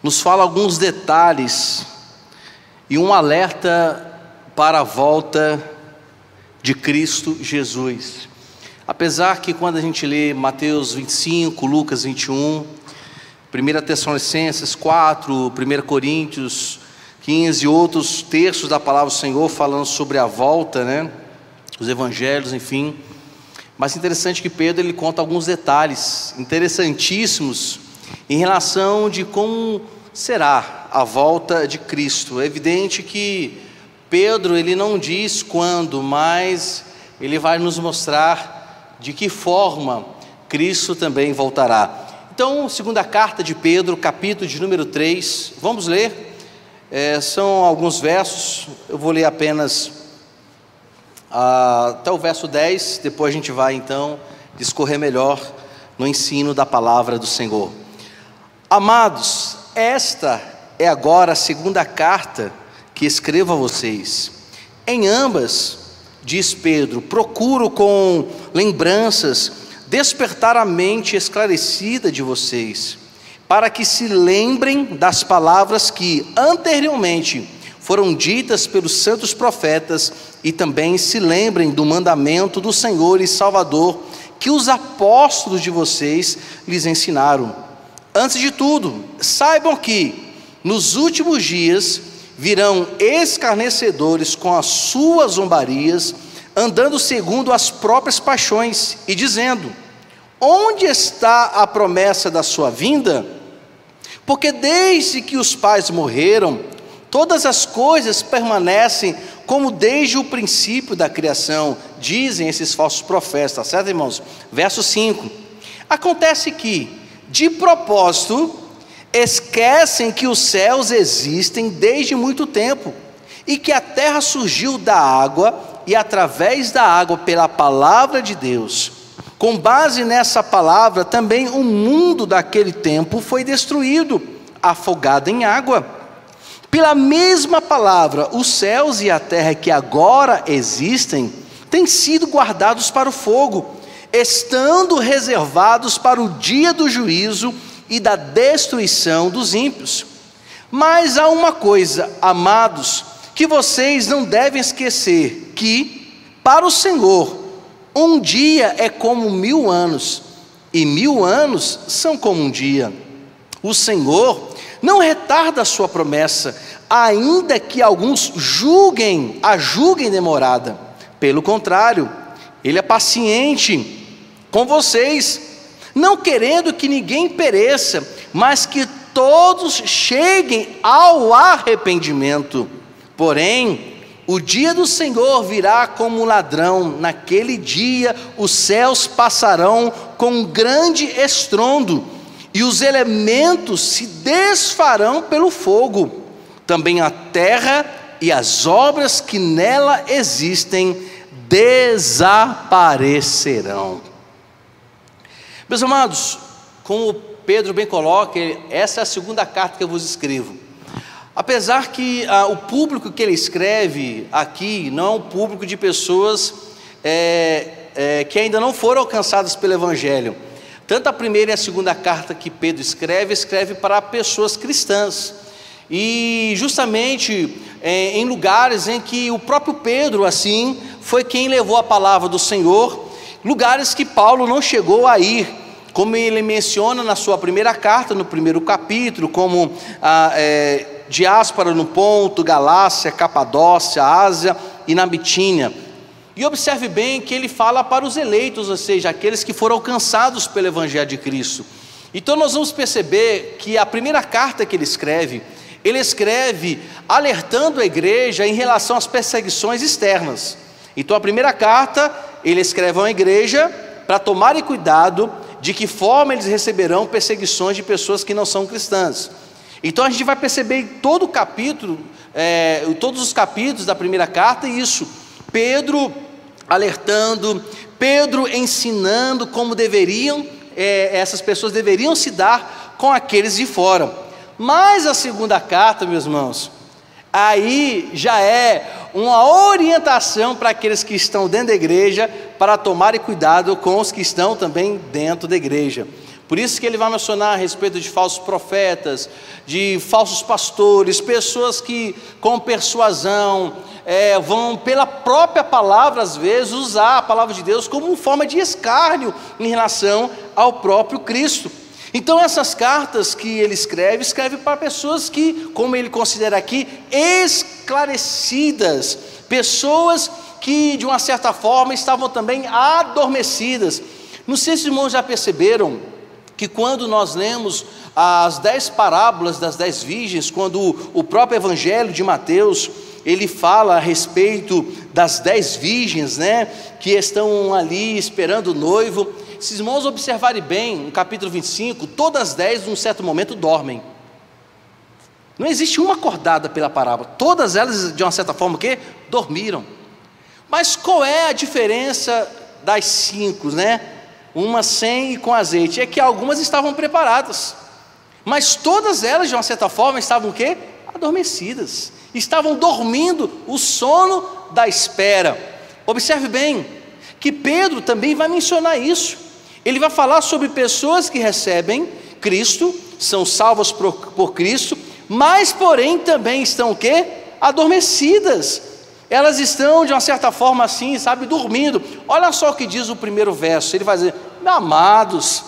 nos fala alguns detalhes e um alerta para a volta de Cristo Jesus. Apesar que quando a gente lê Mateus 25, Lucas 21, 1 Tessalonicenses 4, 1 Coríntios 15 e outros textos da palavra do Senhor falando sobre a volta, né? Os evangelhos, enfim. Mas interessante que Pedro ele conta alguns detalhes interessantíssimos em relação de como será a volta de Cristo. É evidente que Pedro ele não diz quando, mas ele vai nos mostrar de que forma Cristo também voltará. Então, segunda carta de Pedro, capítulo de número 3, vamos ler. São alguns versos, eu vou ler apenas até o verso 10, depois a gente vai então discorrer melhor no ensino da palavra do Senhor. Amados, esta é agora a segunda carta que escrevo a vocês. Em ambas, diz Pedro, procuro com lembranças despertar a mente esclarecida de vocês, para que se lembrem das palavras que anteriormente foram ditas pelos santos profetas e também se lembrem do mandamento do Senhor e Salvador que os apóstolos de vocês lhes ensinaram. Antes de tudo, saibam que nos últimos dias virão escarnecedores com as suas zombarias, andando segundo as próprias paixões e dizendo: onde está a promessa da sua vinda? Porque desde que os pais morreram, todas as coisas permanecem como desde o princípio da criação, dizem esses falsos profetas, tá certo, irmãos? Verso 5. Acontece que, de propósito, esquecem que os céus existem desde muito tempo, e que a terra surgiu da água, e através da água pela palavra de Deus. Com base nessa palavra, também o mundo daquele tempo foi destruído, afogado em água. Pela mesma palavra, os céus e a terra que agora existem, têm sido guardados para o fogo, estando reservados para o dia do juízo e da destruição dos ímpios. Mas há uma coisa, amados, que vocês não devem esquecer, que, para o Senhor, um dia é como 1000 anos, e 1000 anos são como um dia. O Senhor não retarda a sua promessa, ainda que alguns a julguem demorada. Pelo contrário, Ele é paciente com vocês, não querendo que ninguém pereça, mas que todos cheguem ao arrependimento. Porém, o dia do Senhor virá como um ladrão. Naquele dia os céus passarão com um grande estrondo, e os elementos se desfarão pelo fogo. Também a terra e as obras que nela existem desaparecerão. Meus amados, como Pedro bem coloca, essa é a segunda carta que eu vos escrevo. Apesar que o público que ele escreve aqui não é um público de pessoas que ainda não foram alcançadas pelo Evangelho. Tanto a primeira e a segunda carta que Pedro escreve para pessoas cristãs. E justamente em lugares em que o próprio Pedro, assim, foi quem levou a palavra do Senhor, lugares que Paulo não chegou a ir, como ele menciona na sua primeira carta, no primeiro capítulo, como diáspora no Ponto, Galácia, Capadócia, Ásia e na Bitínia. E observe bem que ele fala para os eleitos, ou seja, aqueles que foram alcançados pelo Evangelho de Cristo. Então nós vamos perceber que a primeira carta que ele escreve alertando a igreja em relação às perseguições externas. Então a primeira carta, ele escreve a uma igreja para tomarem cuidado de que forma eles receberão perseguições de pessoas que não são cristãs. Então a gente vai perceber em todo o capítulo, todos os capítulos da primeira carta, isso, Pedro alertando, Pedro ensinando como essas pessoas deveriam se dar com aqueles de fora. Mas a segunda carta, meus irmãos, aí já é uma orientação para aqueles que estão dentro da igreja, para tomarem cuidado com os que estão também dentro da igreja. Por isso que ele vai mencionar a respeito de falsos profetas, de falsos pastores, pessoas que com persuasão vão pela própria palavra, às vezes, usar a palavra de Deus como forma de escárnio em relação ao próprio Cristo. Então essas cartas que ele escreve para pessoas que, como ele considera aqui, esclarecidas, pessoas que de uma certa forma estavam também adormecidas. Não sei se os irmãos já perceberam que quando nós lemos as 10 parábolas das 10 virgens, quando o próprio Evangelho de Mateus, ele fala a respeito das 10 virgens, que estão ali esperando o noivo. Se os irmãos observarem bem, no capítulo 25, todas as 10, num certo momento, dormem. Não existe uma acordada pela parábola, todas elas, de uma certa forma, o quê? Dormiram. Mas qual é a diferença das 5, uma sem e com azeite? É que algumas estavam preparadas, mas todas elas, de uma certa forma, estavam o quê? Adormecidas, estavam dormindo o sono da espera. Observe bem, que Pedro também vai mencionar isso. Ele vai falar sobre pessoas que recebem Cristo, são salvas por Cristo, mas porém também estão o quê? Adormecidas. Elas estão de uma certa forma assim, dormindo. Olha só o que diz o primeiro verso, ele vai dizer: amados,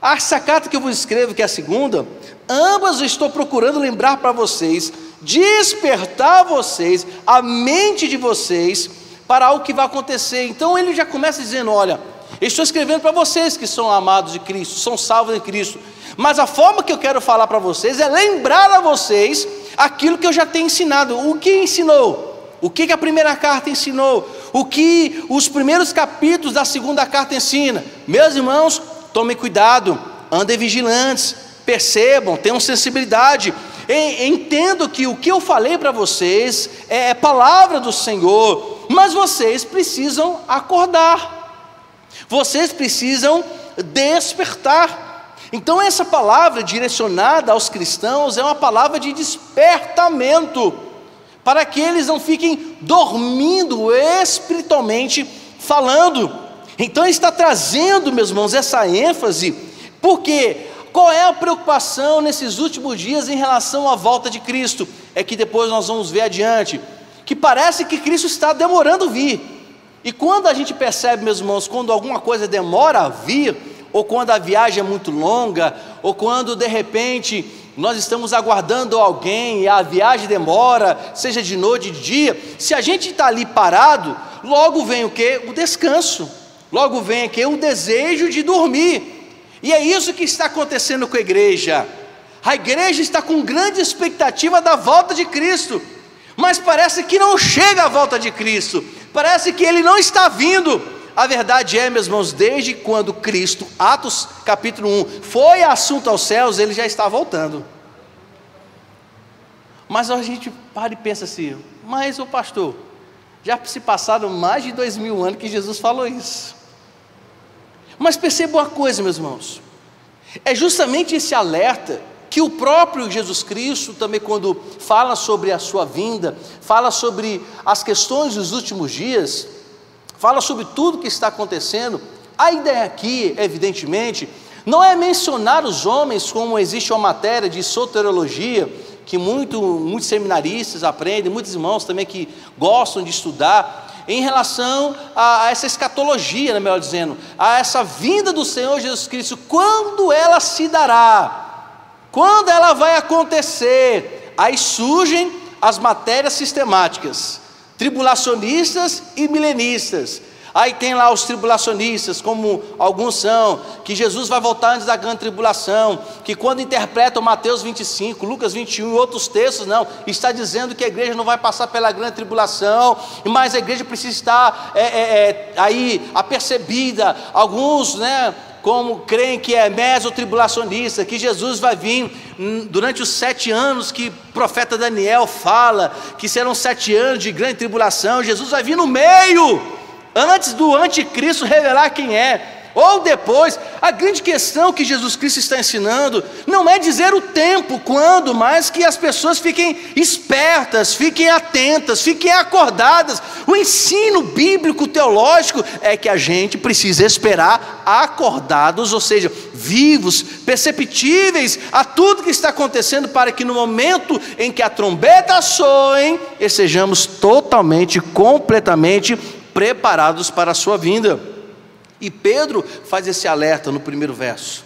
essa carta que eu vos escrevo, que é a segunda, ambas eu estou procurando lembrar para vocês, despertar vocês, a mente de vocês, para algo que vai acontecer. Então ele já começa dizendo: olha, eu estou escrevendo para vocês que são amados de Cristo, são salvos em Cristo, mas a forma que eu quero falar para vocês é lembrar a vocês aquilo que eu já tenho ensinado. O que ensinou? O que a primeira carta ensinou? O que os primeiros capítulos da segunda carta ensinam? Meus irmãos, tomem cuidado, andem vigilantes, percebam, tenham sensibilidade, entendo que o que eu falei para vocês é palavra do Senhor, mas vocês precisam acordar, vocês precisam despertar. Então essa palavra direcionada aos cristãos é uma palavra de despertamento, para que eles não fiquem dormindo espiritualmente falando. Então ele está trazendo, meus irmãos, essa ênfase, porque qual é a preocupação nesses últimos dias em relação à volta de Cristo? É que depois nós vamos ver adiante, que parece que Cristo está demorando a vir. E quando a gente percebe, meus irmãos, quando alguma coisa demora a vir, ou quando a viagem é muito longa, ou quando de repente nós estamos aguardando alguém e a viagem demora, seja de noite, de dia, se a gente está ali parado, logo vem o quê? O descanso, logo vem aqui o desejo de dormir. E é isso que está acontecendo com a igreja está com grande expectativa da volta de Cristo, mas parece que não chega a volta de Cristo, parece que Ele não está vindo. A verdade é, meus irmãos, desde quando Cristo, Atos capítulo 1, foi assunto aos céus, Ele já está voltando. Mas a gente para e pensa assim: mas o pastor, já se passaram mais de 2000 anos que Jesus falou isso. Mas perceba uma coisa, meus irmãos, é justamente esse alerta que o próprio Jesus Cristo também, quando fala sobre a sua vinda, fala sobre as questões dos últimos dias, fala sobre tudo que está acontecendo. A ideia aqui, evidentemente, não é mencionar os homens, como existe uma matéria de soteriologia, que muitos seminaristas aprendem, muitos irmãos também que gostam de estudar, em relação a essa escatologia, melhor dizendo, a essa vinda do Senhor Jesus Cristo, quando ela se dará, quando ela vai acontecer. Aí surgem as matérias sistemáticas, tribulacionistas e milenistas. Aí tem lá os tribulacionistas, como alguns são, que Jesus vai voltar antes da grande tribulação, que quando interpretam Mateus 25, Lucas 21 e outros textos, não, está dizendo que a igreja não vai passar pela grande tribulação, mas a igreja precisa estar aí apercebida. Alguns, como creem que é mesotribulacionista, que Jesus vai vir durante os 7 anos que o profeta Daniel fala, que serão 7 anos de grande tribulação. Jesus vai vir no meio, antes do anticristo revelar quem é. ou depois. A grande questão que Jesus Cristo está ensinando não é dizer o tempo, quando, mas que as pessoas fiquem espertas, fiquem atentas, fiquem acordadas. O ensino bíblico teológico é que a gente precisa esperar acordados, ou seja, vivos, perceptíveis a tudo que está acontecendo, para que no momento em que a trombeta soe, estejamos totalmente, completamente preparados para a sua vinda. E Pedro faz esse alerta no primeiro verso.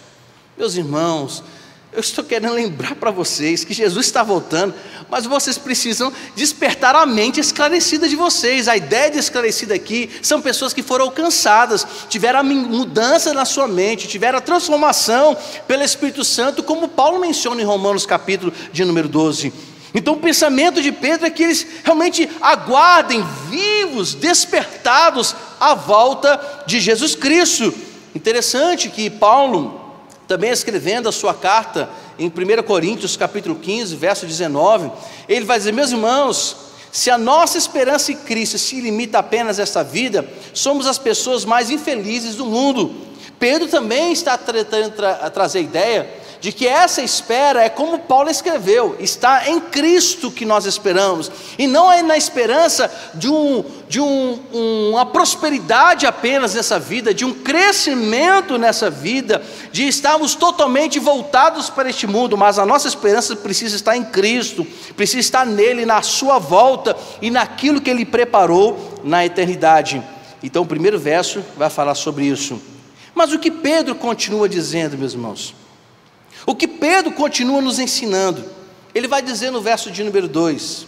Meus irmãos, eu estou querendo lembrar para vocês que Jesus está voltando, mas vocês precisam despertar a mente esclarecida de vocês. A ideia de esclarecida aqui são pessoas que foram alcançadas, tiveram a mudança na sua mente, tiveram a transformação pelo Espírito Santo, como Paulo menciona em Romanos capítulo de número 12. Então o pensamento de Pedro é que eles realmente aguardem, vivos, despertados, a volta de Jesus Cristo. Interessante que Paulo, também escrevendo a sua carta em 1 Coríntios capítulo 15, verso 19, ele vai dizer: meus irmãos, se a nossa esperança em Cristo se limita apenas a esta vida, somos as pessoas mais infelizes do mundo. Pedro também está tentando trazer a ideia de que essa espera é como Paulo escreveu, está em Cristo que nós esperamos, e não é na esperança de uma prosperidade apenas nessa vida, de um crescimento nessa vida, de estarmos totalmente voltados para este mundo, mas a nossa esperança precisa estar em Cristo, precisa estar nele, na sua volta e naquilo que ele preparou na eternidade. Então o primeiro verso vai falar sobre isso. Mas o que Pedro continua dizendo, meus irmãos? O que Pedro continua nos ensinando? Ele vai dizer no verso de número 2,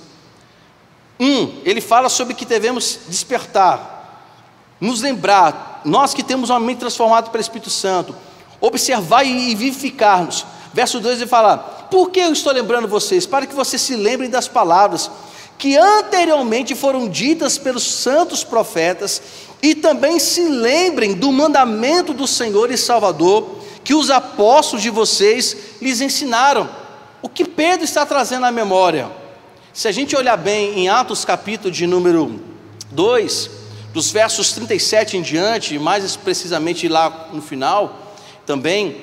ele fala sobre que devemos despertar, nos lembrar, nós que temos uma mente transformada pelo Espírito Santo, observar e vivificar-nos. Verso 2 ele fala: por que eu estou lembrando vocês? Para que vocês se lembrem das palavras que anteriormente foram ditas pelos santos profetas, e também se lembrem do mandamento do Senhor e Salvador, que os apóstolos de vocês lhes ensinaram. O que Pedro está trazendo à memória? Se a gente olhar bem em Atos capítulo de número 2, dos versos 37 em diante, mais precisamente lá no final, também,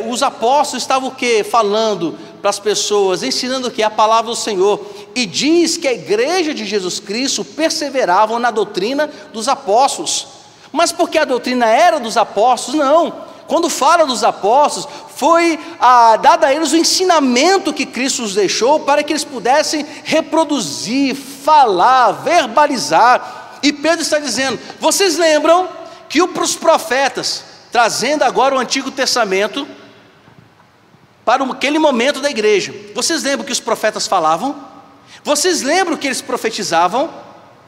os apóstolos estavam o quê? Falando para as pessoas, ensinando o quê? A palavra do Senhor. E diz que a igreja de Jesus Cristo perseveravam na doutrina dos apóstolos. Mas porque a doutrina era dos apóstolos? Não. Quando fala dos apóstolos, foi dado a eles o ensinamento que Cristo os deixou, para que eles pudessem reproduzir, falar, verbalizar. E Pedro está dizendo: vocês lembram que os profetas, trazendo agora o Antigo Testamento para aquele momento da igreja, vocês lembram que os profetas falavam? Vocês lembram que eles profetizavam?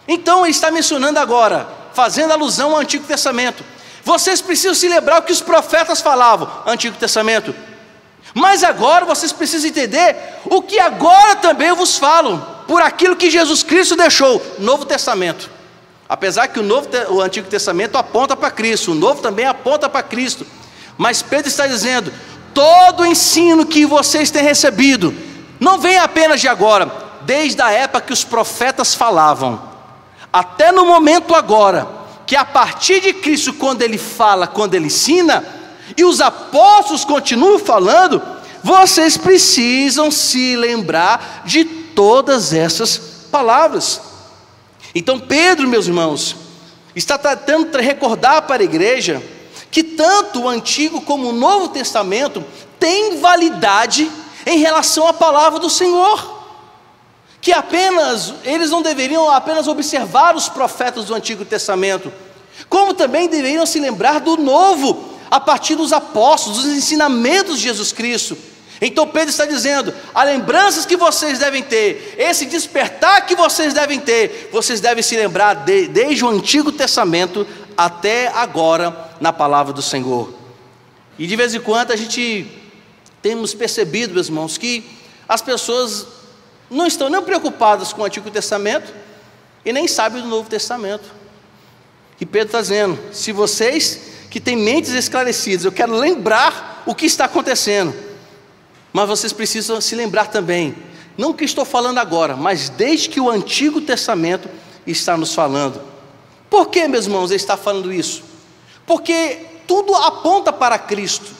Então ele está mencionando agora, fazendo alusão ao Antigo Testamento. Vocês precisam se lembrar o que os profetas falavam, Antigo Testamento. Mas agora vocês precisam entender o que agora também eu vos falo, por aquilo que Jesus Cristo deixou, Novo Testamento. Apesar que o Antigo Testamento aponta para Cristo, o Novo também aponta para Cristo. Mas Pedro está dizendo: todo o ensino que vocês têm recebido, não vem apenas de agora, desde a época que os profetas falavam, até no momento agora, que a partir de Cristo, quando ele fala, quando ele ensina, e os apóstolos continuam falando, vocês precisam se lembrar de todas essas palavras. Então Pedro, meus irmãos, está tentando recordar para a igreja que tanto o Antigo como o Novo Testamento têm validade em relação à palavra do Senhor, que eles não deveriam apenas observar os profetas do Antigo Testamento, como também deveriam se lembrar do Novo, a partir dos apóstolos, dos ensinamentos de Jesus Cristo. Então Pedro está dizendo: as lembranças que vocês devem ter, esse despertar que vocês devem ter, vocês devem se lembrar desde o Antigo Testamento até agora na palavra do Senhor. E de vez em quando a gente temos percebido, meus irmãos, que as pessoas não estão nem preocupadas com o Antigo Testamento e nem sabem do Novo Testamento. E Pedro está dizendo: se vocês que têm mentes esclarecidas, eu quero lembrar o que está acontecendo, mas vocês precisam se lembrar também, não o que estou falando agora, mas desde que o Antigo Testamento está nos falando. Por que, meus irmãos, ele está falando isso? porque tudo aponta para Cristo,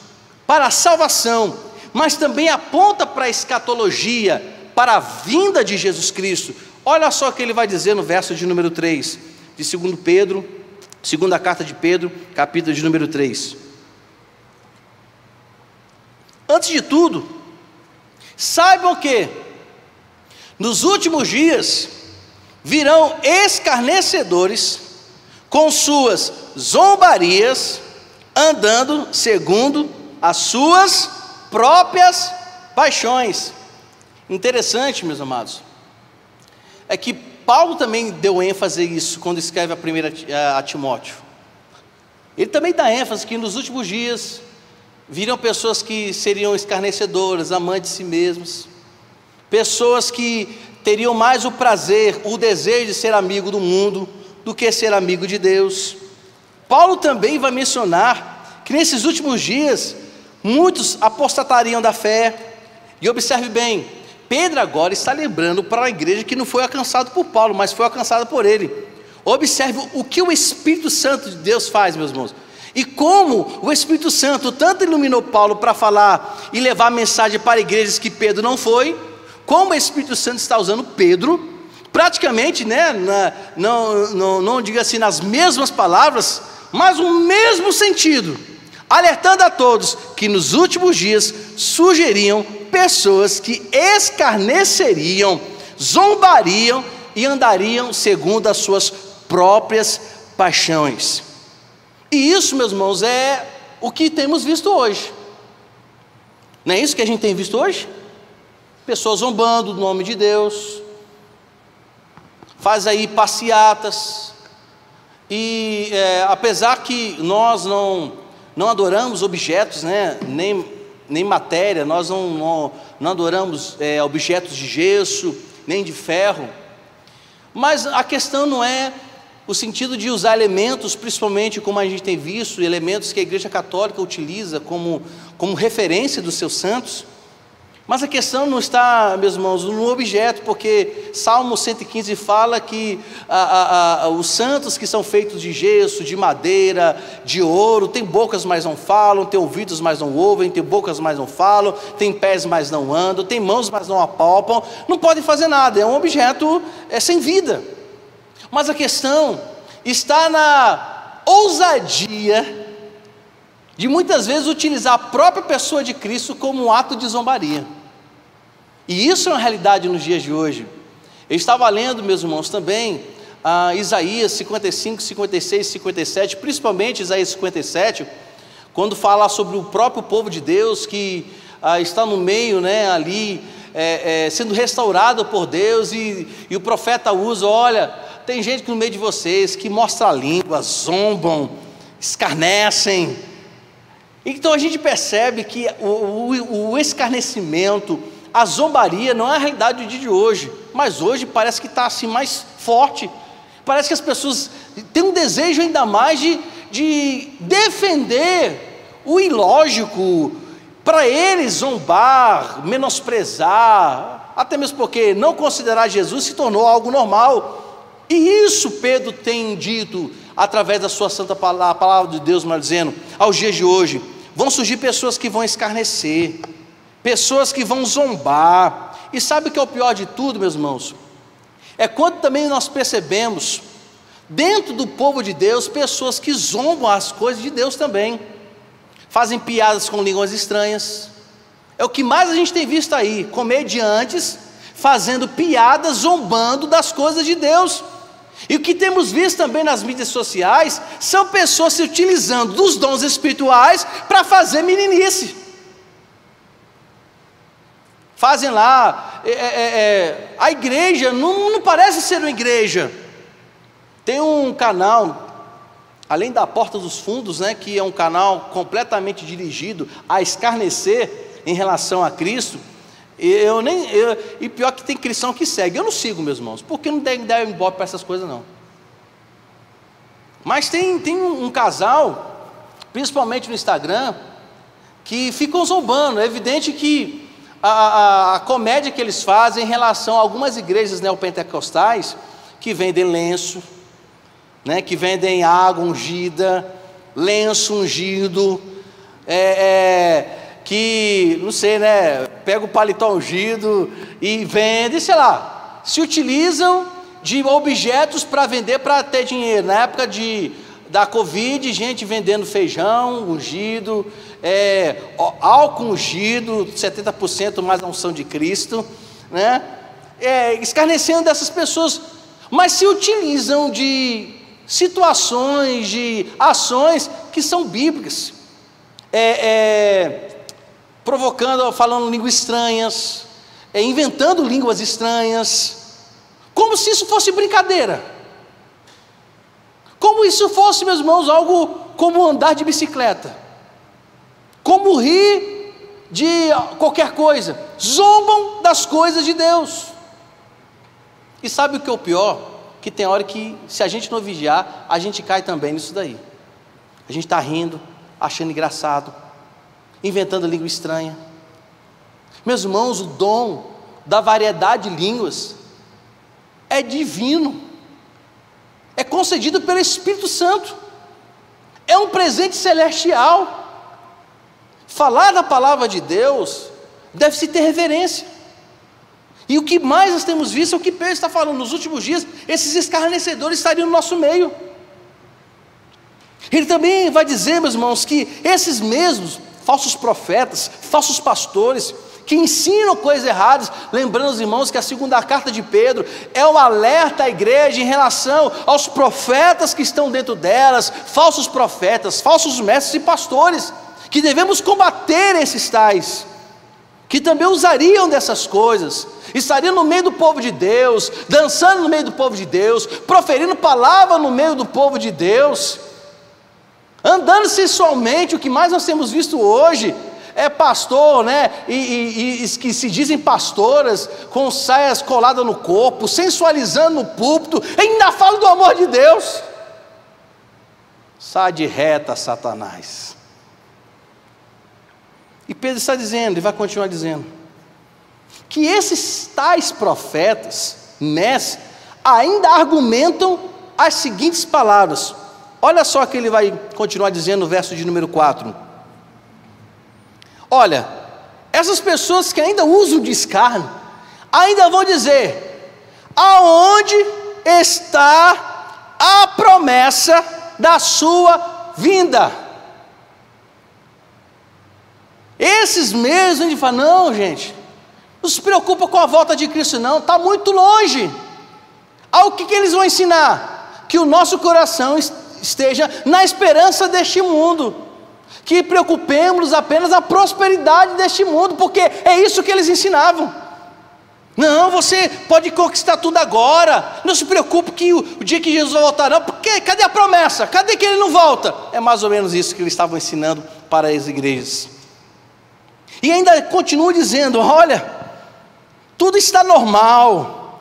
para a salvação, mas também aponta para a escatologia, para a vinda de Jesus Cristo. Olha só o que ele vai dizer no verso de número 3, de 2 Pedro, segunda carta de Pedro, capítulo de número 3. Antes de tudo, saibam que nos últimos dias virão escarnecedores com suas zombarias, andando segundo as suas próprias paixões. Interessante, meus amados, é que Paulo também deu ênfase a isso quando escreve a primeira a Timóteo. Ele também dá ênfase que nos últimos dias virão pessoas que seriam escarnecedoras, amantes de si mesmas, pessoas que teriam mais o prazer, o desejo de ser amigo do mundo do que ser amigo de Deus. Paulo também vai mencionar que nesses últimos dias muitos apostatariam da fé. E observe bem, Pedro agora está lembrando para a igreja que não foi alcançado por Paulo, mas foi alcançado por ele. Observe o que o Espírito Santo de Deus faz, meus irmãos, e como o Espírito Santo tanto iluminou Paulo para falar e levar a mensagem para igrejas que Pedro não foi, como o Espírito Santo está usando Pedro, praticamente, né, não diga assim nas mesmas palavras, mas o mesmo sentido, alertando a todos que nos últimos dias surgiriam pessoas que escarneceriam, zombariam e andariam segundo as suas próprias paixões. E isso, meus irmãos, é o que temos visto hoje. Não é isso que a gente tem visto hoje? Pessoas zombando do nome de Deus, faz aí passeatas, e apesar que nós não adoramos objetos, né, nem matéria, nós não adoramos objetos de gesso, nem de ferro, mas a questão não é o sentido de usar elementos, principalmente como a gente tem visto, elementos que a Igreja Católica utiliza como referência dos seus santos, mas a questão não está, meus irmãos, no objeto, porque Salmo 115 fala que os santos que são feitos de gesso, de madeira, de ouro, têm bocas mas não falam, têm ouvidos mas não ouvem, têm bocas mas não falam, têm pés mas não andam, têm mãos mas não apalpam, não podem fazer nada, é um objeto sem vida. Mas a questão está na ousadia de muitas vezes utilizar a própria pessoa de Cristo como um ato de zombaria. E isso é uma realidade nos dias de hoje. Eu estava lendo, meus irmãos, também Isaías 55, 56, 57, principalmente Isaías 57, quando fala sobre o próprio povo de Deus que está no meio, né, ali, sendo restaurado por Deus, e o profeta usa, olha, tem gente no meio de vocês que mostra a língua, zombam, escarnecem. Então a gente percebe que o escarnecimento, a zombaria não é a realidade do dia de hoje, mas hoje parece que está assim mais forte, parece que as pessoas têm um desejo ainda mais de defender o ilógico, para eles zombar, menosprezar, até mesmo porque não considerar Jesus se tornou algo normal. E isso Pedro tem dito através da sua santa palavra, a palavra de Deus, mas dizendo, aos dias de hoje, vão surgir pessoas que vão escarnecer, pessoas que vão zombar, e sabe o que é o pior de tudo, meus irmãos? É quando também nós percebemos, dentro do povo de Deus, pessoas que zombam as coisas de Deus também, fazem piadas com línguas estranhas, é o que mais a gente tem visto aí, comediantes fazendo piadas, zombando das coisas de Deus. E o que temos visto também nas mídias sociais, são pessoas se utilizando dos dons espirituais para fazer meninice. Fazem lá, a igreja não parece ser uma igreja. Tem um canal, além da Porta dos Fundos, né, que é um canal completamente dirigido a escarnecer em relação a Cristo. E pior que tem cristão que segue, eu não sigo, meus irmãos, porque não deve embora para essas coisas não. Mas tem um casal, principalmente no Instagram, que ficam zombando. É evidente que a comédia que eles fazem em relação a algumas igrejas neopentecostais, que vendem lenço, né, que vendem água ungida, lenço ungido, que, não sei, né, pega o paletó ungido e vende, sei lá, se utilizam de objetos para vender, para ter dinheiro. Na época da Covid, gente vendendo feijão ungido, álcool ungido, 70% mais a unção de Cristo, né? Escarnecendo dessas pessoas, mas se utilizam de situações, de ações que são bíblicas, provocando, falando línguas estranhas, inventando línguas estranhas, como se isso fosse brincadeira, como isso fosse, meus irmãos, algo como andar de bicicleta, como rir de qualquer coisa, zombam das coisas de Deus. E sabe o que é o pior? Que tem hora que, se a gente não vigiar, a gente cai também nisso daí. A gente está rindo, achando engraçado, inventando língua estranha. Meus irmãos, o dom da variedade de línguas é divino, é concedido pelo Espírito Santo, é um presente celestial. Falar da palavra de Deus deve-se ter reverência. E o que mais nós temos visto é o que Pedro está falando. Nos últimos dias, esses escarnecedores estariam no nosso meio. Ele também vai dizer, meus irmãos, que esses mesmos falsos profetas, falsos pastores, que ensinam coisas erradas, lembrando os irmãos que a segunda carta de Pedro é um alerta à igreja em relação aos profetas que estão dentro delas, falsos profetas, falsos mestres e pastores, que devemos combater esses tais, que também usariam dessas coisas, estariam no meio do povo de Deus, dançando no meio do povo de Deus, proferindo palavra no meio do povo de Deus, andando sensualmente. O que mais nós temos visto hoje é pastor, né, e que se dizem pastoras, com saias coladas no corpo, sensualizando no púlpito, ainda falam do amor de Deus. Sai de reta, Satanás. E Pedro está dizendo, e vai continuar dizendo, que esses tais profetas, mestres, ainda argumentam as seguintes palavras. Olha só que ele vai continuar dizendo no verso de número 4. Olha, essas pessoas que ainda usam de escárnio, ainda vão dizer: aonde está a promessa da sua vinda? Esses mesmos, ele fala: não, gente, não se preocupa com a volta de Cristo não, está muito longe. O que eles vão ensinar? Que o nosso coração esteja na esperança deste mundo, que preocupemos apenas a prosperidade deste mundo, porque é isso que eles ensinavam. Não, você pode conquistar tudo agora, não se preocupe que o dia que Jesus vai voltar não, porque cadê a promessa? Cadê que ele não volta? É mais ou menos isso que eles estavam ensinando para as igrejas. E ainda continua dizendo: olha, tudo está normal,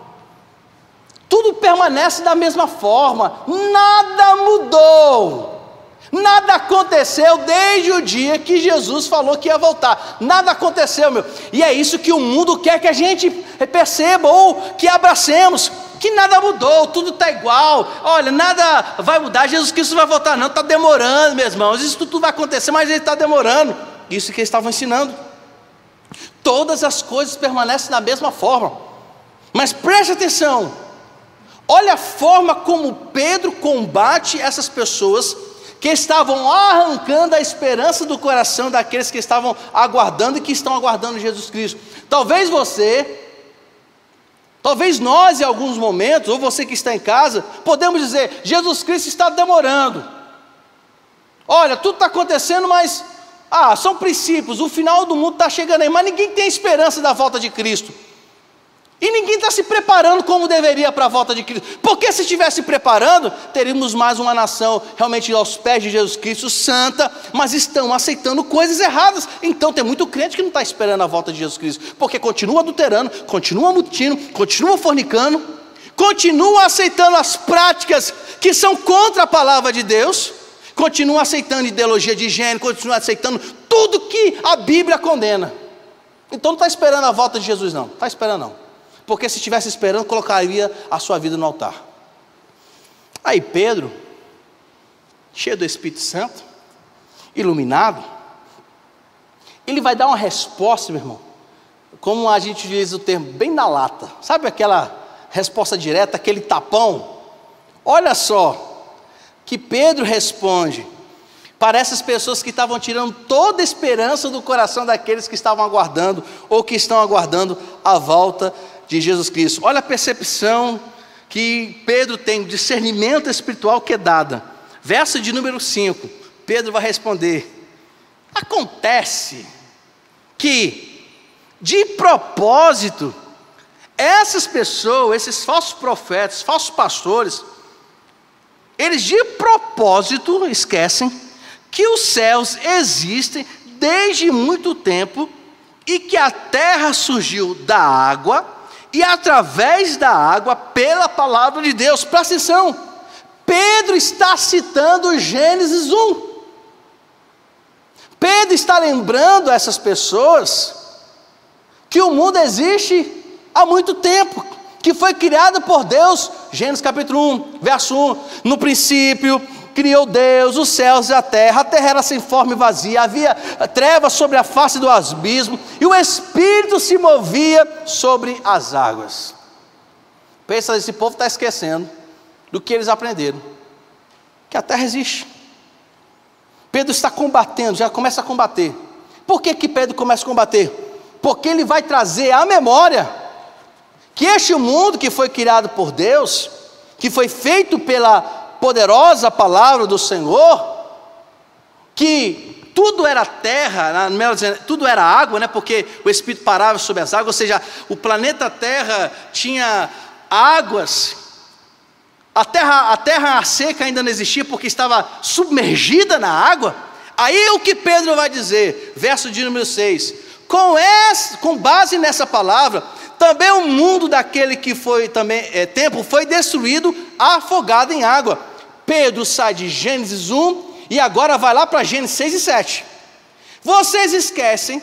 tudo permanece da mesma forma, nada mudou. Nada aconteceu desde o dia que Jesus falou que ia voltar. Nada aconteceu, meu. E é isso que o mundo quer que a gente perceba, ou que abracemos, que nada mudou, tudo está igual. Olha, nada vai mudar, Jesus Cristo não vai voltar não, está demorando, meus irmãos. Isso tudo vai acontecer, mas ele está demorando. Isso que eles estavam ensinando. Todas as coisas permanecem da mesma forma. Mas preste atenção, olha a forma como Pedro combate essas pessoas que estavam arrancando a esperança do coração daqueles que estavam aguardando e que estão aguardando Jesus Cristo. Talvez nós em alguns momentos, ou você que está em casa, podemos dizer: Jesus Cristo está demorando. Olha, tudo está acontecendo, mas são princípios, o final do mundo está chegando aí, mas ninguém tem esperança da volta de Cristo. E ninguém está se preparando como deveria para a volta de Cristo, porque se estivesse preparando, teríamos mais uma nação realmente aos pés de Jesus Cristo, santa, mas estão aceitando coisas erradas. Então tem muito crente que não está esperando a volta de Jesus Cristo, porque continua adulterando, continua mutindo, continua fornicando, continua aceitando as práticas que são contra a palavra de Deus, continua aceitando ideologia de gênero, continua aceitando tudo que a Bíblia condena. Então não está esperando a volta de Jesus não, está esperando não. Porque se estivesse esperando, colocaria a sua vida no altar. Aí Pedro, cheio do Espírito Santo, iluminado, ele vai dar uma resposta, meu irmão, como a gente diz o termo, bem na lata. Sabe aquela resposta direta, aquele tapão? Olha só, que Pedro responde para essas pessoas que estavam tirando toda a esperança do coração daqueles que estavam aguardando, ou que estão aguardando a volta de Jesus Cristo. Olha a percepção que Pedro tem, o discernimento espiritual que é dada. Verso de número 5, Pedro vai responder: acontece que, de propósito, essas pessoas, esses falsos profetas, falsos pastores, eles de propósito esquecem que os céus existem desde muito tempo e que a terra surgiu da água e através da água pela palavra de Deus. Presta atenção, Pedro está citando Gênesis 1. Pedro está lembrando a essas pessoas que o mundo existe há muito tempo, que foi criado por Deus. Gênesis capítulo 1, verso 1, no princípio criou Deus os céus e a terra era sem forma e vazia, havia trevas sobre a face do abismo, e o Espírito se movia sobre as águas. Pensa, esse povo está esquecendo do que eles aprenderam, que a terra existe. Pedro está combatendo, já começa a combater. Por que Pedro começa a combater? Porque ele vai trazer à memória que este mundo que foi criado por Deus, que foi feito pela poderosa palavra do Senhor, que tudo era terra, tudo era água, né? Porque o Espírito parava sobre as águas, ou seja, o planeta Terra tinha águas. A terra seca ainda não existia porque estava submergida na água. Aí o que Pedro vai dizer, verso de número 6, com base nessa palavra, também o mundo daquele que foi tempo foi destruído, afogado em água. Pedro sai de Gênesis 1 e agora vai lá para Gênesis 6 e 7. Vocês esquecem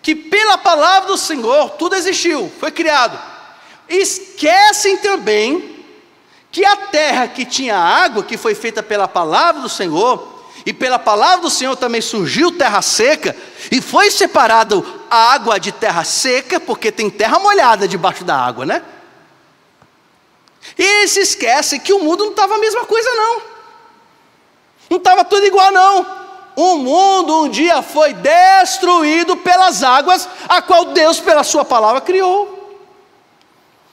que pela palavra do Senhor tudo existiu, foi criado. Esquecem também que a terra que tinha água, que foi feita pela palavra do Senhor, e pela palavra do Senhor também surgiu terra seca, e foi separado a água de terra seca, porque tem terra molhada debaixo da água, né? E eles se esquecem que o mundo não estava a mesma coisa não. Não estava tudo igual não. O mundo um dia foi destruído pelas águas, a qual Deus pela sua palavra criou.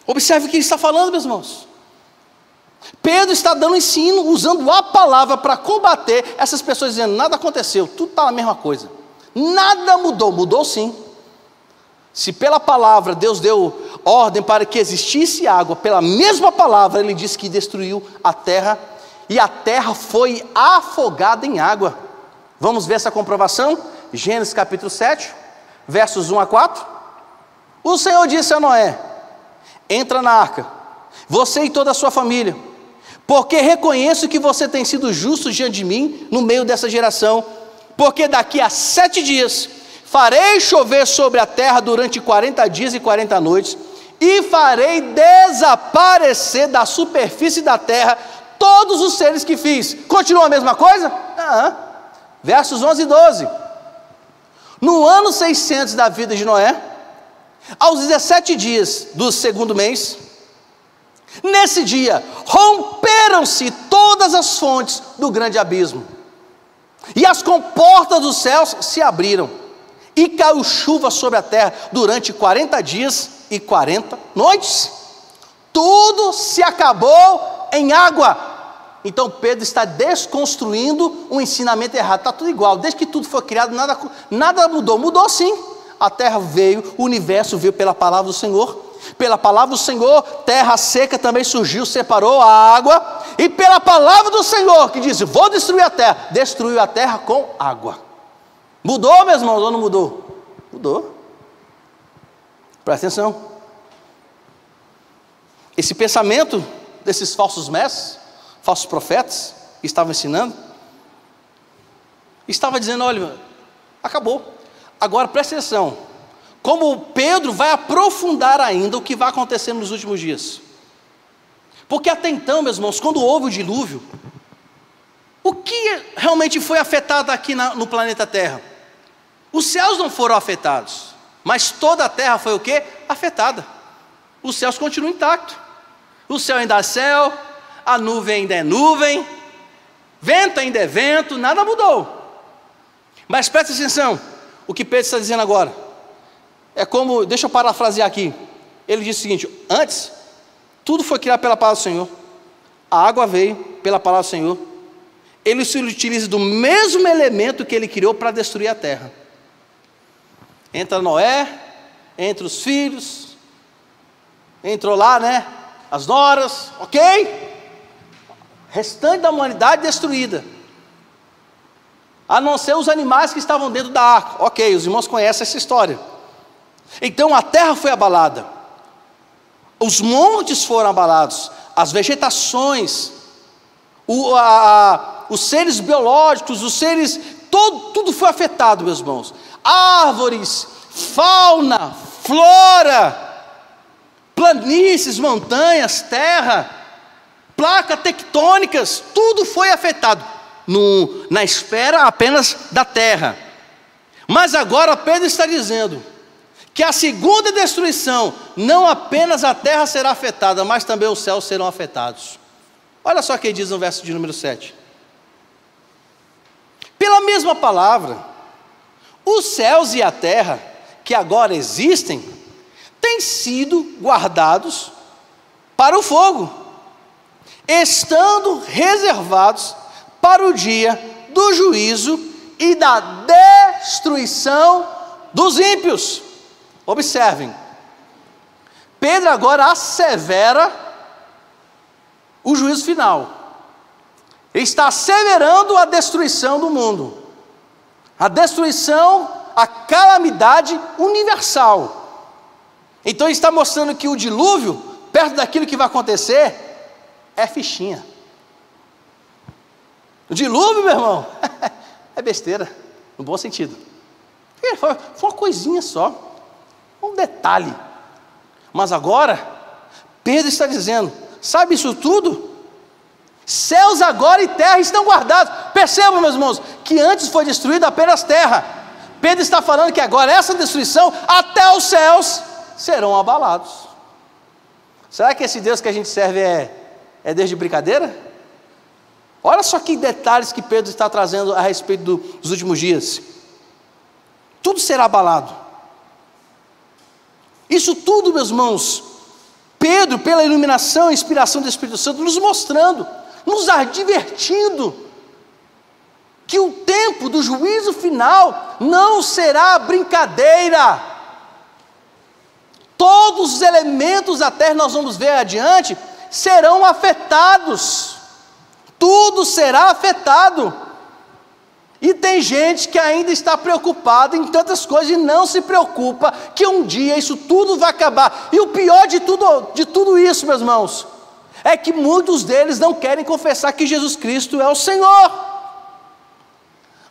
Observe o que ele está falando, meus irmãos. Pedro está dando ensino, usando a palavra para combater essas pessoas, dizendo, nada aconteceu, tudo está a mesma coisa. Nada mudou, mudou sim. Se pela palavra Deus deu ordem para que existisse água, pela mesma palavra Ele disse que destruiu a terra, e a terra foi afogada em água. Vamos ver essa comprovação? Gênesis capítulo 7, versos 1 a 4. O Senhor disse a Noé: entra na arca, você e toda a sua família, porque reconheço que você tem sido justo diante de mim no meio dessa geração, porque daqui a 7 dias farei chover sobre a terra durante 40 dias e 40 noites, e farei desaparecer da superfície da terra todos os seres que fiz. Continua a mesma coisa? Versos 11 e 12. No ano 600 da vida de Noé, aos 17 dias do segundo mês, nesse dia romperam-se todas as fontes do grande abismo, e as comportas dos céus se abriram, e caiu chuva sobre a terra durante 40 dias e 40 noites. Tudo se acabou em água. Então Pedro está desconstruindo um ensinamento errado. Está tudo igual, desde que tudo foi criado, nada mudou. Mudou sim. A terra veio, o universo veio pela palavra do Senhor. Pela palavra do Senhor, terra seca também surgiu, separou a água. E pela palavra do Senhor, que diz, vou destruir a terra, destruiu a terra com água. Mudou, meus irmãos, ou não mudou? Mudou. Presta atenção. Esse pensamento desses falsos mestres, falsos profetas, que estavam ensinando, estava dizendo, olha, acabou. Agora presta atenção, como Pedro vai aprofundar ainda o que vai acontecer nos últimos dias. Porque até então, meus irmãos, quando houve o dilúvio, O que realmente foi afetado aqui no planeta Terra? Os céus não foram afetados, mas toda a Terra foi o quê? Afetada. Os céus continuam intactos. O céu ainda é céu, a nuvem ainda é nuvem, vento ainda é vento, nada mudou. Mas preste atenção, o que Pedro está dizendo agora. É como, deixa eu parafrasear aqui. Ele diz o seguinte: antes, tudo foi criado pela palavra do Senhor. A água veio pela palavra do Senhor. Ele se utiliza do mesmo elemento que ele criou para destruir a terra. Entra Noé, entra os filhos, entrou lá, né, as noras, ok? Restante da humanidade destruída, a não ser os animais que estavam dentro da arca, ok, os irmãos conhecem essa história. Então a terra foi abalada, os montes foram abalados, as vegetações, os seres biológicos, os seres, tudo foi afetado, meus irmãos. Árvores, fauna, flora, planícies, montanhas, terra, placas tectônicas, tudo foi afetado, na esfera apenas da terra. Mas agora Pedro está dizendo que a segunda destruição, não apenas a terra será afetada, mas também os céus serão afetados. Olha só o que diz no verso de número 7. Pela mesma palavra, os céus e a terra, que agora existem, têm sido guardados para o fogo, estando reservados para o dia do juízo e da destruição dos ímpios. Observem, Pedro agora assevera o juízo final. Ele está asseverando a destruição do mundo, a destruição, a calamidade universal. Então ele está mostrando que o dilúvio, perto daquilo que vai acontecer, é fichinha. O dilúvio, meu irmão, é besteira, no bom sentido. Foi uma coisinha só, um detalhe. Mas agora, Pedro está dizendo, sabe isso tudo? Céus agora e terra estão guardados. Percebam, meus irmãos, que antes foi destruída apenas terra. Pedro está falando que agora essa destruição, até os céus serão abalados. Será que esse Deus que a gente serve é Deus de brincadeira? Olha só que detalhes que Pedro está trazendo a respeito dos últimos dias. Tudo será abalado. Isso tudo, meus irmãos, Pedro, pela iluminação e inspiração do Espírito Santo, nos mostrando, nos advertindo, que o tempo do juízo final não será brincadeira. Todos os elementos da terra, nós vamos ver adiante, serão afetados. Tudo será afetado. E tem gente que ainda está preocupada em tantas coisas e não se preocupa que um dia isso tudo vai acabar. E o pior de tudo isso, meus irmãos, é que muitos deles não querem confessar que Jesus Cristo é o Senhor.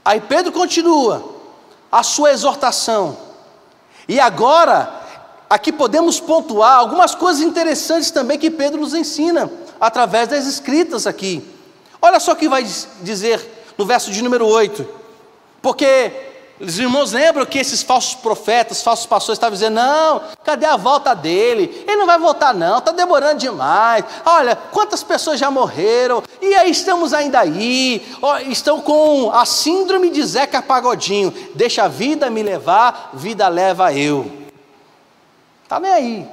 Aí Pedro continua a sua exortação. E agora, aqui podemos pontuar algumas coisas interessantes também que Pedro nos ensina, através das escritas aqui. Olha só o que vai dizer no verso de número 8, porque os irmãos lembram que esses falsos profetas, falsos pastores estavam dizendo, não, cadê a volta dele? Ele não vai voltar não, está demorando demais, olha, quantas pessoas já morreram, e aí estamos ainda aí, estão com a síndrome de Zeca Pagodinho, deixa a vida me levar, vida leva eu, está nem aí.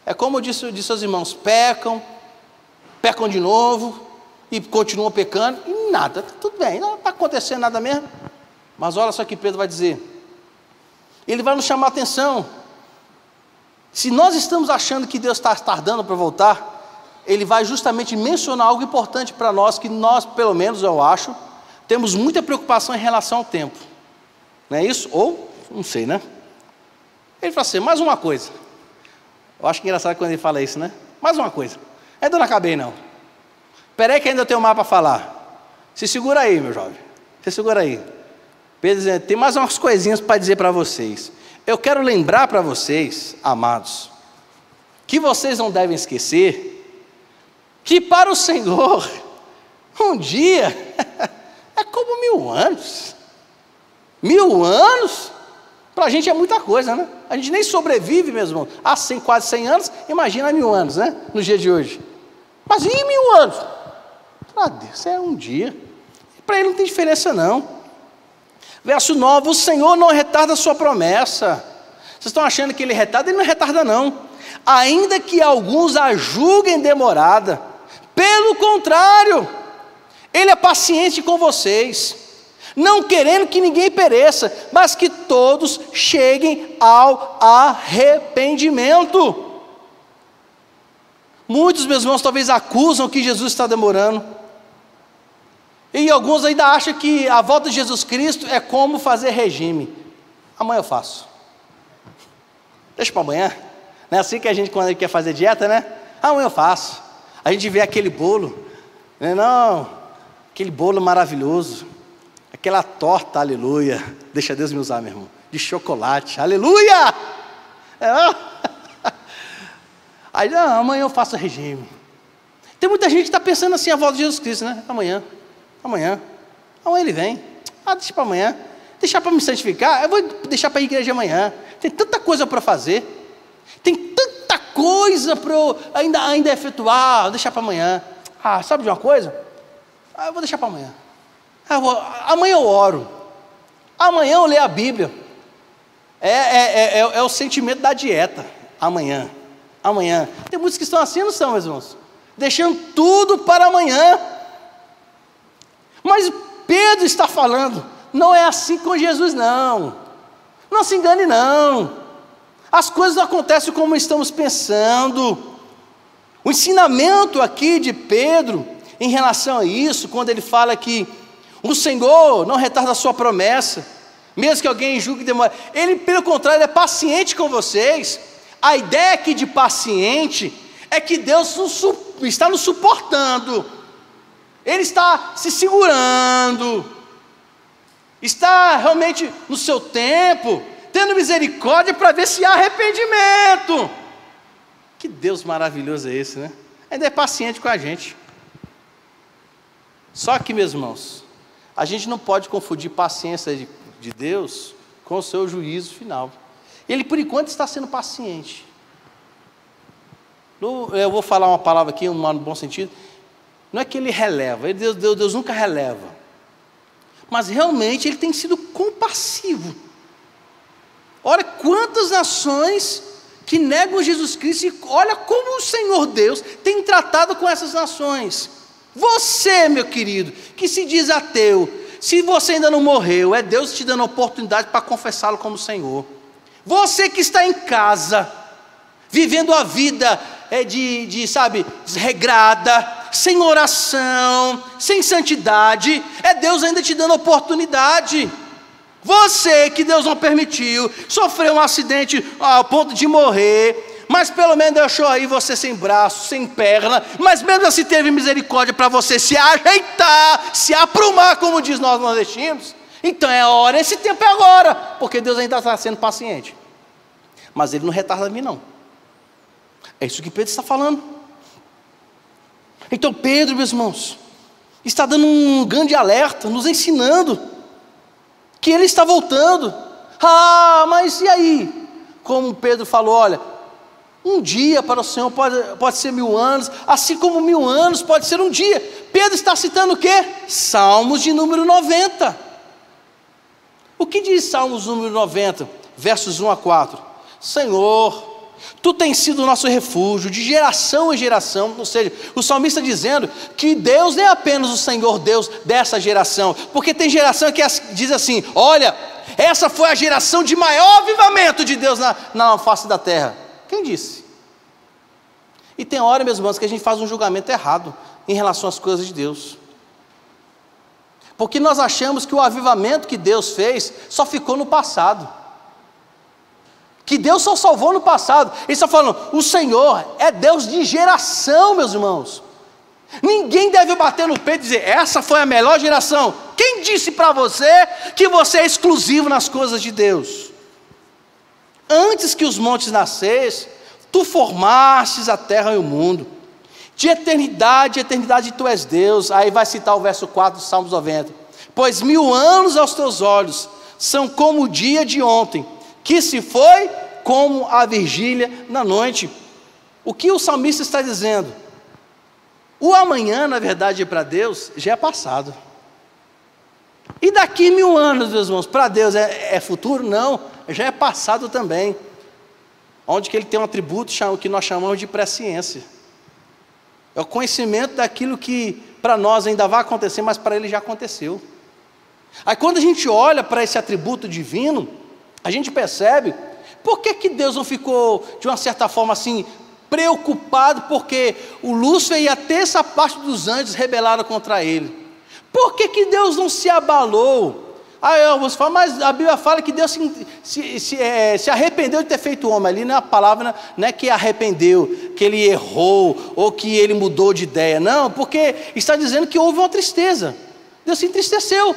É como disse aos irmãos, pecam de novo, e continuam pecando, e nada, tudo bem, não está acontecendo nada mesmo. Mas olha só o que Pedro vai dizer, ele vai nos chamar a atenção. Se nós estamos achando que Deus está tardando para voltar, ele vai justamente mencionar algo importante para nós, que nós, pelo menos eu acho, temos muita preocupação em relação ao tempo, não é isso? Ou, não sei, né? Ele fala assim, mais uma coisa, eu acho que é engraçado quando ele fala isso, né? Mais uma coisa, ainda não acabei não. Espera aí que ainda tenho mais para falar. Se segura aí, meu jovem. Se segura aí. Pedro dizendo, tem mais umas coisinhas para dizer para vocês. Eu quero lembrar para vocês, amados, que vocês não devem esquecer que para o Senhor, Um dia é como 1000 anos. 1000 anos, para a gente é muita coisa, né? A gente nem sobrevive, meu irmão, há quase 100 anos, imagina 1000 anos, né? No dia de hoje. Mas e 1000 anos? Para Deus é um dia. Para Ele não tem diferença não. Verso 9, o Senhor não retarda a sua promessa. Vocês estão achando que Ele retarda? Ele não retarda não. Ainda que alguns a julguem demorada, pelo contrário, Ele é paciente com vocês, não querendo que ninguém pereça, mas que todos cheguem ao arrependimento. Muitos, meus irmãos, talvez acusam que Jesus está demorando, e alguns ainda acham que a volta de Jesus Cristo é como fazer regime. Amanhã eu faço, deixa para amanhã. Não é assim que a gente, quando a gente quer fazer dieta, né? Amanhã eu faço. A gente vê aquele bolo, né? Não, aquele bolo maravilhoso, aquela torta, aleluia, deixa Deus me usar, meu irmão, de chocolate, aleluia. Aí, não, amanhã eu faço regime. Tem muita gente que está pensando assim, a volta de Jesus Cristo, né? Amanhã Ele vem. Deixa para amanhã, deixar para me santificar, eu vou deixar para a igreja amanhã. Tem tanta coisa para fazer. Tem tanta coisa para eu ainda efetuar, vou deixar para amanhã. Sabe de uma coisa? Eu vou deixar para amanhã. Amanhã eu oro. Amanhã eu leio a Bíblia. É o sentimento da dieta. Amanhã. Tem muitos que estão assim, não são, meus irmãos? Deixando tudo para amanhã. Mas Pedro está falando, não é assim com Jesus, não. Não se engane, não. As coisas não acontecem como estamos pensando. O ensinamento aqui de Pedro, em relação a isso, quando ele fala que o Senhor não retarda a sua promessa, mesmo que alguém julgue demora, Ele, pelo contrário, é paciente com vocês. A ideia aqui de paciente é que Deus está nos suportando, Ele está se segurando, está realmente no seu tempo, tendo misericórdia para ver se há arrependimento. Que Deus maravilhoso é esse, né? Ainda é paciente com a gente. Só que, meus irmãos, a gente não pode confundir paciência de Deus com o seu juízo final. Ele, por enquanto, está sendo paciente. Eu vou falar uma palavra aqui, no bom sentido. Não é que Ele releva, Deus nunca releva. Mas realmente Ele tem sido compassivo. Olha quantas nações que negam Jesus Cristo, e olha como o Senhor Deus tem tratado com essas nações. Você, meu querido, que se diz ateu, se você ainda não morreu, é Deus te dando a oportunidade para confessá-lo como Senhor. Você que está em casa, vivendo a vida desregrada, sem oração, sem santidade, é Deus ainda te dando a oportunidade. Você que Deus não permitiu, sofreu um acidente ao ponto de morrer, mas pelo menos deixou aí você sem braço, sem perna, mas mesmo assim teve misericórdia para você se ajeitar, se aprumar, como diz nós nordestinos. Então é hora, esse tempo é agora, porque Deus ainda está sendo paciente. Mas Ele não retarda a mim, não. É isso que Pedro está falando. Então Pedro, meus irmãos, está dando um grande alerta, nos ensinando que Ele está voltando. Mas e aí? Como Pedro falou, olha, um dia para o Senhor pode ser 1000 anos, assim como 1000 anos pode ser um dia. Pedro está citando o quê? Salmos de número 90. O que diz Salmos número 90? Versos 1 a 4. Senhor, Tu tens sido o nosso refúgio de geração em geração. Ou seja, o salmista dizendo que Deus não é apenas o Senhor Deus dessa geração, porque tem geração que diz assim, olha, essa foi a geração de maior avivamento de Deus na face da terra. Quem disse? E tem hora, meus irmãos, que a gente faz um julgamento errado em relação às coisas de Deus, porque nós achamos que o avivamento que Deus fez só ficou no passado, que Deus só salvou no passado. Ele está falando, o Senhor é Deus de geração, meus irmãos. Ninguém deve bater no peito e dizer, essa foi a melhor geração. Quem disse para você que você é exclusivo nas coisas de Deus? Antes que os montes nascessem, Tu formastes a terra e o mundo. De eternidade, eternidade tu és Deus. Aí vai citar o verso 4 do Salmos 90. Pois 1000 anos aos teus olhos são como o dia de ontem, que se foi como a vigília na noite. O que o salmista está dizendo? O amanhã, na verdade, para Deus, já é passado. E daqui 1000 anos, meus irmãos, para Deus é futuro? Não, já é passado também. Onde que ele tem um atributo que nós chamamos de presciência. É o conhecimento daquilo que para nós ainda vai acontecer, mas para ele já aconteceu. Aí quando a gente olha para esse atributo divino, a gente percebe por que Deus não ficou, de uma certa forma assim, preocupado, porque o Lúcifer e a terça parte dos anjos rebelaram contra ele. Por que Deus não se abalou? Aí alguns falam, mas a Bíblia fala que Deus se arrependeu de ter feito o homem. Ali não é a palavra, não é que arrependeu, que ele errou, ou que ele mudou de ideia. Não, porque está dizendo que houve uma tristeza. Deus se entristeceu.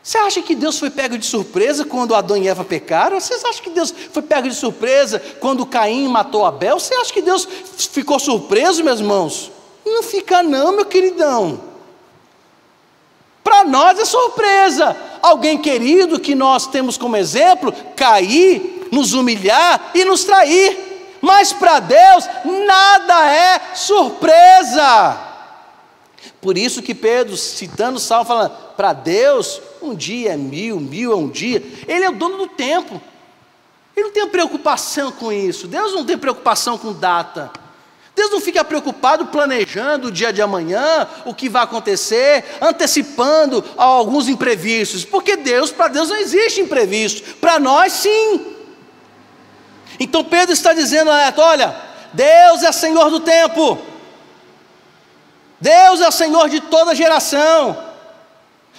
Você acha que Deus foi pego de surpresa quando Adão e Eva pecaram? Vocês acham que Deus foi pego de surpresa quando Caim matou Abel? Você acha que Deus ficou surpreso, meus irmãos? Não fica não, meu queridão. Para nós é surpresa. Alguém querido que nós temos como exemplo, cair, nos humilhar e nos trair. Mas para Deus nada é surpresa. Por isso que Pedro, citando o Salmo, fala, para Deus um dia é 1000, 1000 é um dia. Ele é o dono do tempo. Ele não tem preocupação com isso. Deus não tem preocupação com data. Deus não fica preocupado planejando o dia de amanhã, o que vai acontecer, antecipando alguns imprevistos. Porque para Deus não existe imprevisto. Para nós sim. Então Pedro está dizendo, olha, Deus é Senhor do tempo. Deus é o Senhor de toda geração.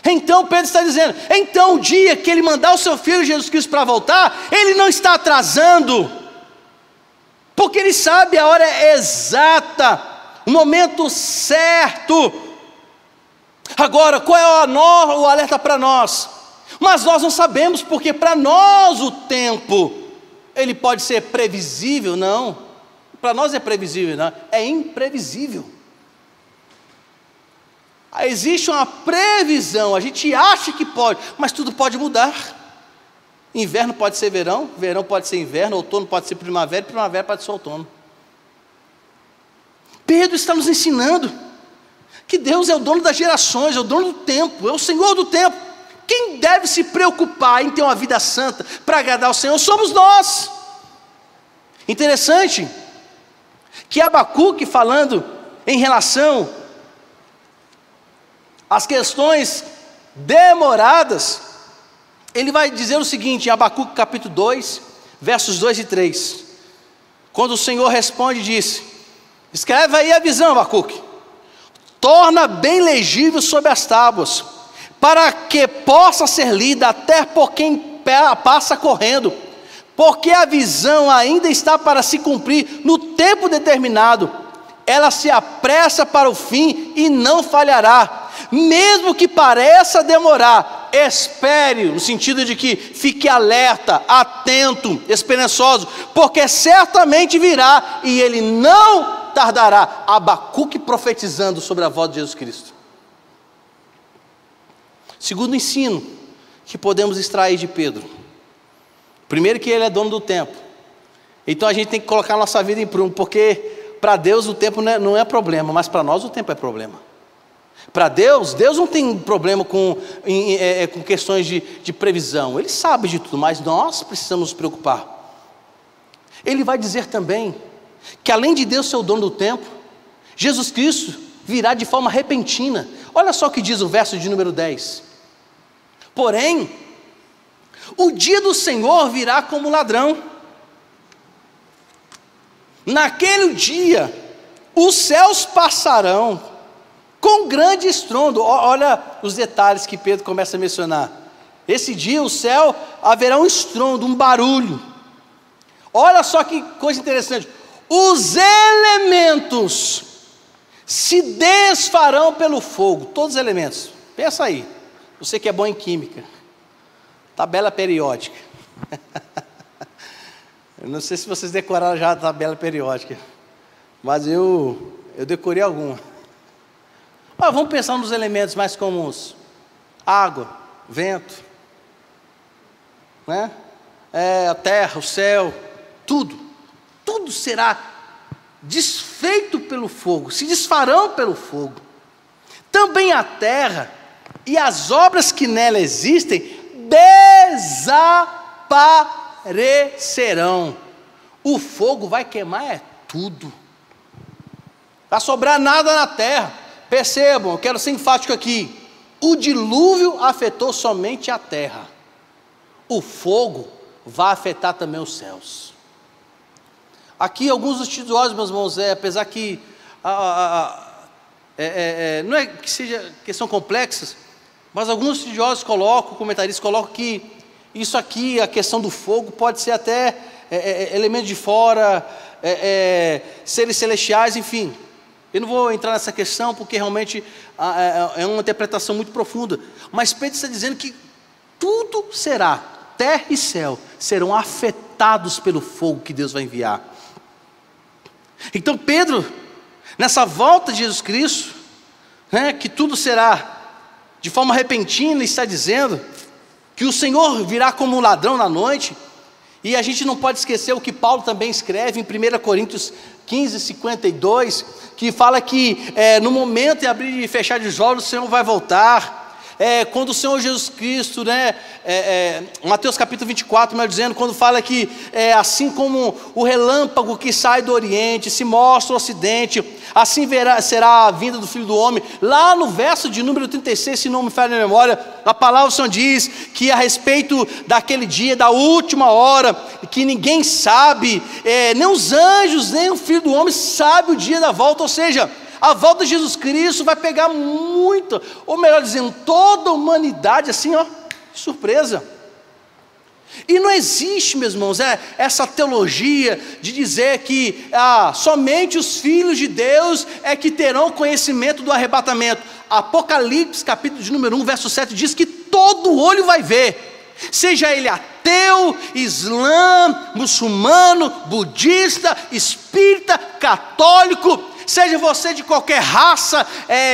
Então Pedro está dizendo, então o dia que Ele mandar o seu Filho Jesus Cristo para voltar, Ele não está atrasando, porque Ele sabe a hora exata, o momento certo. Agora, qual é o alerta para nós? Mas nós não sabemos, porque para nós o tempo, ele pode ser previsível? Não, para nós é previsível, não, é imprevisível. Existe uma previsão, a gente acha que pode, mas tudo pode mudar. Inverno pode ser verão, verão pode ser inverno, outono pode ser primavera, primavera pode ser outono. Pedro está nos ensinando que Deus é o dono das gerações, é o dono do tempo, é o Senhor do tempo. Quem deve se preocupar em ter uma vida santa para agradar ao Senhor somos nós. Interessante que Abacuque, falando em relação as questões demoradas, ele vai dizer o seguinte, em Abacuque capítulo 2, versos 2 e 3, quando o Senhor responde, disse, escreve aí a visão, Abacuque, torna bem legível sobre as tábuas, para que possa ser lida até por quem passa correndo, porque a visão ainda está para se cumprir no tempo determinado, ela se apressa para o fim e não falhará. Mesmo que pareça demorar, espere, no sentido de que fique alerta, atento, esperançoso, porque certamente virá e ele não tardará. Abacuque profetizando sobre a volta de Jesus Cristo. Segundo ensino que podemos extrair de Pedro, primeiro que ele é dono do tempo, então a gente tem que colocar a nossa vida em prumo, porque para Deus o tempo não é problema, mas para nós o tempo é problema. Para Deus não tem problema com questões de previsão, Ele sabe de tudo, mas nós precisamos nos preocupar. Ele vai dizer também, que além de Deus ser o dono do tempo, Jesus Cristo virá de forma repentina. Olha só o que diz o verso de número 10, porém, o dia do Senhor virá como ladrão, naquele dia, os céus passarão, com grande estrondo. Olha os detalhes que Pedro começa a mencionar. Esse dia o céu haverá um estrondo, um barulho. Olha só que coisa interessante. Os elementos se desfarão pelo fogo. Todos os elementos. Pensa aí. Você que é bom em química. Tabela periódica. Eu não sei se vocês decoraram já a tabela periódica. Mas eu eu decorei alguma. Mas vamos pensar nos elementos mais comuns: água, vento, né? A terra, o céu, tudo será desfeito pelo fogo, se desfarão pelo fogo. Também a terra e as obras que nela existem desaparecerão. O fogo vai queimar tudo, não vai sobrar nada na terra. Percebam, eu quero ser enfático aqui: o dilúvio afetou somente a terra, o fogo vai afetar também os céus. Aqui alguns estudiosos, meus irmãos, apesar que não é que seja questão complexa, mas alguns estudiosos comentaristas colocam que isso aqui, a questão do fogo, pode ser até elementos de fora, seres celestiais, enfim. Eu não vou entrar nessa questão porque realmente é uma interpretação muito profunda. Mas Pedro está dizendo que tudo será, terra e céu, serão afetados pelo fogo que Deus vai enviar. Então Pedro, nessa volta de Jesus Cristo, que tudo será de forma repentina, está dizendo que o Senhor virá como um ladrão na noite. E a gente não pode esquecer o que Paulo também escreve em 1 Coríntios 15, 52, que fala que no momento de abrir e fechar de olhos, o Senhor vai voltar. Quando o Senhor Jesus Cristo, Mateus capítulo 24, mas dizendo, quando fala que assim como o relâmpago que sai do Oriente, se mostra o Ocidente, assim será a vinda do Filho do Homem. Lá no verso de número 36, se não me falha a memória, a palavra do Senhor diz que a respeito daquele dia, da última hora, que ninguém sabe, nem os anjos, nem o Filho do Homem sabe o dia da volta. Ou seja, a volta de Jesus Cristo vai pegar muito, ou melhor dizendo, toda a humanidade assim, de surpresa. E não existe, meus irmãos, essa teologia de dizer que somente os filhos de Deus é que terão conhecimento do arrebatamento. Apocalipse capítulo de número 1, verso 7 diz que todo olho vai ver, seja ele ateu, islã, muçulmano, budista, espírita, católico, seja você de qualquer raça,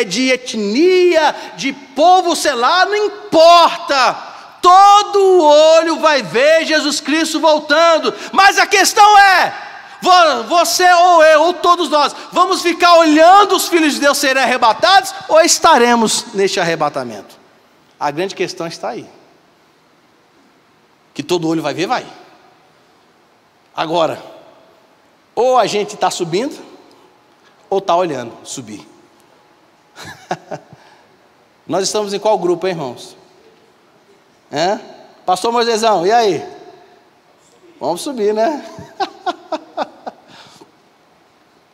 de etnia, de povo, sei lá, não importa, todo olho vai ver Jesus Cristo voltando. Mas a questão você ou eu, ou todos nós, vamos ficar olhando os filhos de Deus serem arrebatados, ou estaremos neste arrebatamento? A grande questão está aí, que todo olho vai ver, vai. Agora, ou a gente está subindo, ou está olhando subir. Nós estamos em qual grupo, hein, irmãos? Pastor Moisésão, e aí? Vamos subir, né?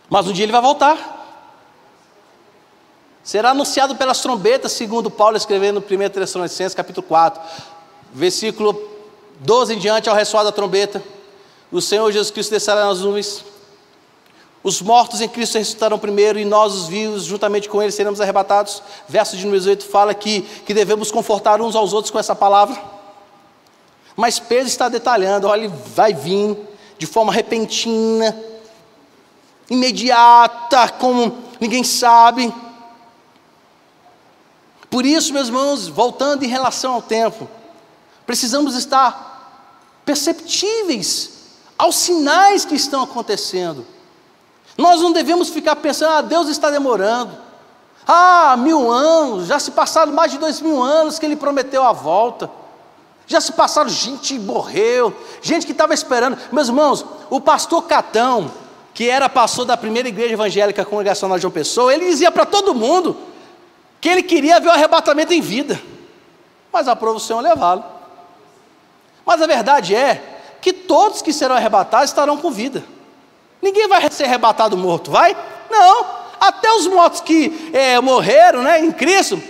Mas um dia ele vai voltar. Será anunciado pelas trombetas, segundo Paulo escrevendo no 1 Tessalonicenses capítulo 4, versículo 12 em diante, ao ressoar da trombeta, o Senhor Jesus Cristo descerá nas nuvens. Os mortos em Cristo ressuscitarão primeiro, e nós, os vivos, juntamente com eles, seremos arrebatados. Verso de número 8 fala que devemos confortar uns aos outros com essa palavra. Mas Pedro está detalhando, olha, vai vir de forma repentina, imediata, como ninguém sabe. Por isso, meus irmãos, voltando em relação ao tempo, precisamos estar perceptíveis aos sinais que estão acontecendo. Nós não devemos ficar pensando, Deus está demorando. 1000 anos, já se passaram mais de 2000 anos que Ele prometeu a volta. Já se passaram, gente morreu, gente que estava esperando. Meus irmãos, o pastor Catão, que era pastor da primeira igreja evangélica congregacional de João Pessoa, ele dizia para todo mundo que ele queria ver o arrebatamento em vida, mas aprova o Senhor levá-lo. Mas a verdade é que todos que serão arrebatados estarão com vida. Ninguém vai ser arrebatado morto, vai? Não, até os mortos que morreram, em Cristo,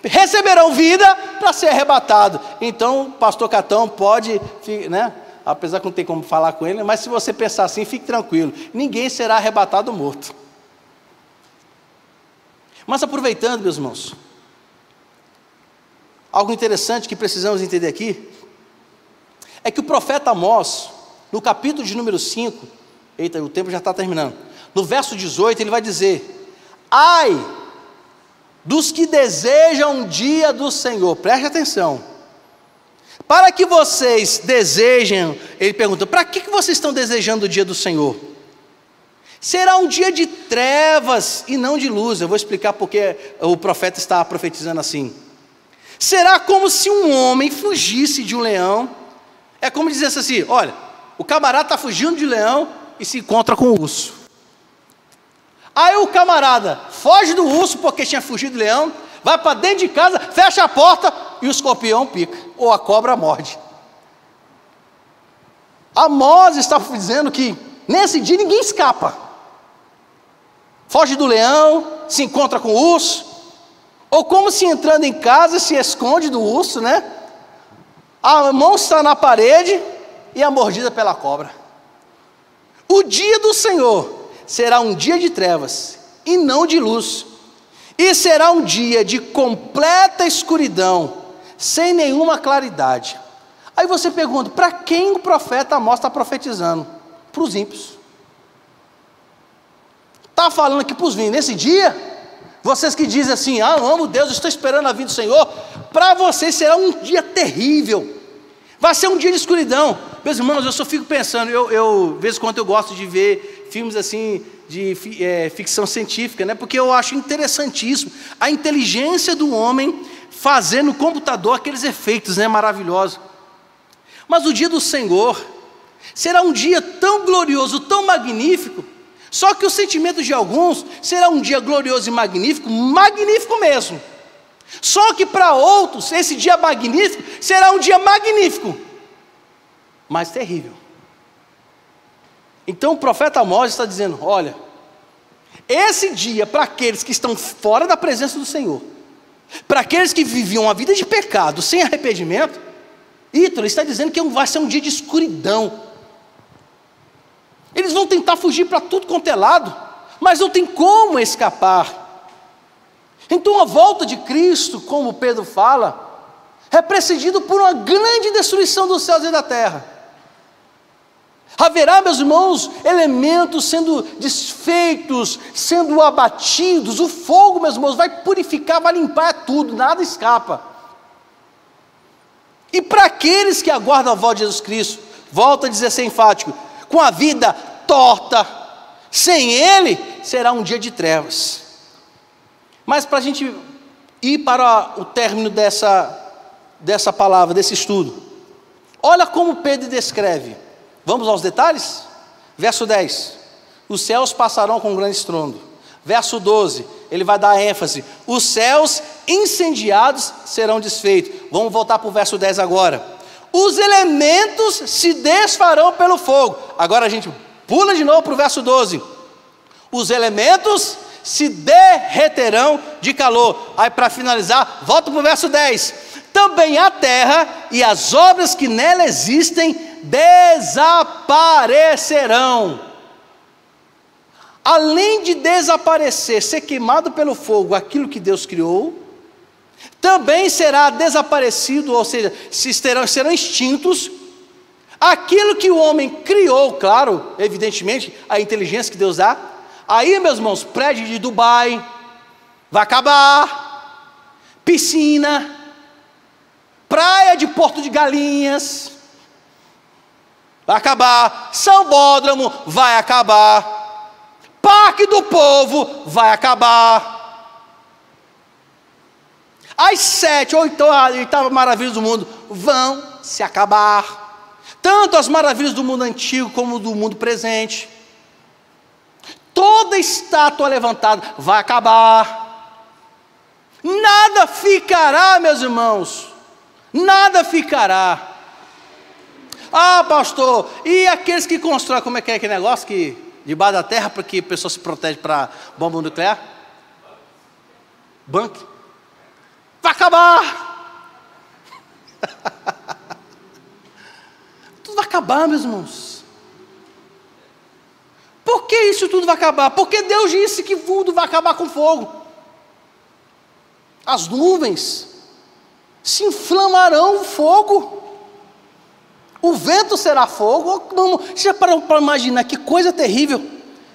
receberão vida para ser arrebatado. Então o pastor Catão pode, apesar que não tem como falar com ele, mas se você pensar assim, fique tranquilo, ninguém será arrebatado morto. Mas aproveitando, meus irmãos, algo interessante que precisamos entender aqui, é que o profeta Amós, no capítulo de número 5, o tempo já está terminando, no verso 18 ele vai dizer Ai dos que desejam o dia do Senhor. Preste atenção. Para que vocês desejem, ele pergunta, para que vocês estão desejando o dia do Senhor? Será um dia de trevas e não de luz. Eu vou explicar porque o profeta está profetizando assim. Será como se um homem fugisse de um leão. É como dizer assim, olha, o camarada está fugindo de leão e se encontra com o urso. Aí o camarada foge do urso porque tinha fugido do leão, vai para dentro de casa, fecha a porta e o escorpião pica, ou a cobra morde. Amós está dizendo que nesse dia ninguém escapa. Foge do leão, se encontra com o urso, ou como se entrando em casa se esconde do urso, né? A mão está na parede e é mordida pela cobra. O dia do Senhor será um dia de trevas e não de luz, e será um dia de completa escuridão, sem nenhuma claridade. Aí você pergunta, para quem o profeta Amós está profetizando? Para os ímpios. Está falando aqui para os vinhos, nesse dia, vocês que dizem assim, eu amo Deus, estou esperando a vinda do Senhor, para vocês será um dia terrível, vai ser um dia de escuridão. Meus irmãos, eu só fico pensando, de vez em quando eu gosto de ver filmes assim, de ficção científica, né? Porque eu acho interessantíssimo, a inteligência do homem, fazendo no computador aqueles efeitos, né, maravilhosos. Mas o dia do Senhor, será um dia tão glorioso, tão magnífico, só que o sentimento de alguns, será um dia glorioso e magnífico, magnífico mesmo. Só que para outros, esse dia magnífico, será um dia magnífico, mas terrível. Então o profeta Amós está dizendo, olha, esse dia para aqueles que estão fora da presença do Senhor, para aqueles que viviam uma vida de pecado, sem arrependimento, ele está dizendo que vai ser um dia de escuridão. Eles vão tentar fugir para tudo quanto é lado, mas não tem como escapar. Então a volta de Cristo, como Pedro fala, é precedido por uma grande destruição dos céus e da terra. Haverá, meus irmãos, elementos sendo desfeitos, sendo abatidos. O fogo, meus irmãos, vai purificar, vai limpar tudo, nada escapa. E para aqueles que aguardam a volta de Jesus Cristo, volta a dizer ser enfático, com a vida torta, sem Ele, será um dia de trevas. Mas para a gente ir para o término dessa palavra, desse estudo, olha como Pedro descreve. Vamos aos detalhes? Verso 10, os céus passarão com um grande estrondo. Verso 12, ele vai dar ênfase, os céus incendiados serão desfeitos. Vamos voltar para o verso 10 agora. Os elementos se desfarão pelo fogo. Agora a gente pula de novo para o verso 12. Os elementos se derreterão de calor. Aí para finalizar, volta para o verso 10. Também a terra e as obras que nela existem desaparecerão. Além de desaparecer, ser queimado pelo fogo aquilo que Deus criou, também será desaparecido, ou seja, serão extintos aquilo que o homem criou, claro, evidentemente, a inteligência que Deus dá. Aí, meus irmãos, prédio de Dubai vai acabar, piscina, praia de Porto de Galinhas vai acabar, Sambódromo vai acabar, Parque do Povo vai acabar, as 7 ou 8 maravilhas do mundo vão se acabar, tanto as maravilhas do mundo antigo como do mundo presente. Toda estátua levantada vai acabar, nada ficará, meus irmãos, nada ficará. Ah, pastor, e aqueles que constroem, como é que é aquele negócio que debaixo da terra para que a pessoa se protege para bomba nuclear? Bunker. Vai acabar. Tudo vai acabar, meus irmãos. Por que isso tudo vai acabar? Porque Deus disse que tudo vai acabar com fogo. As nuvens se inflamarão o fogo. O vento será fogo. Você para imaginar que coisa terrível.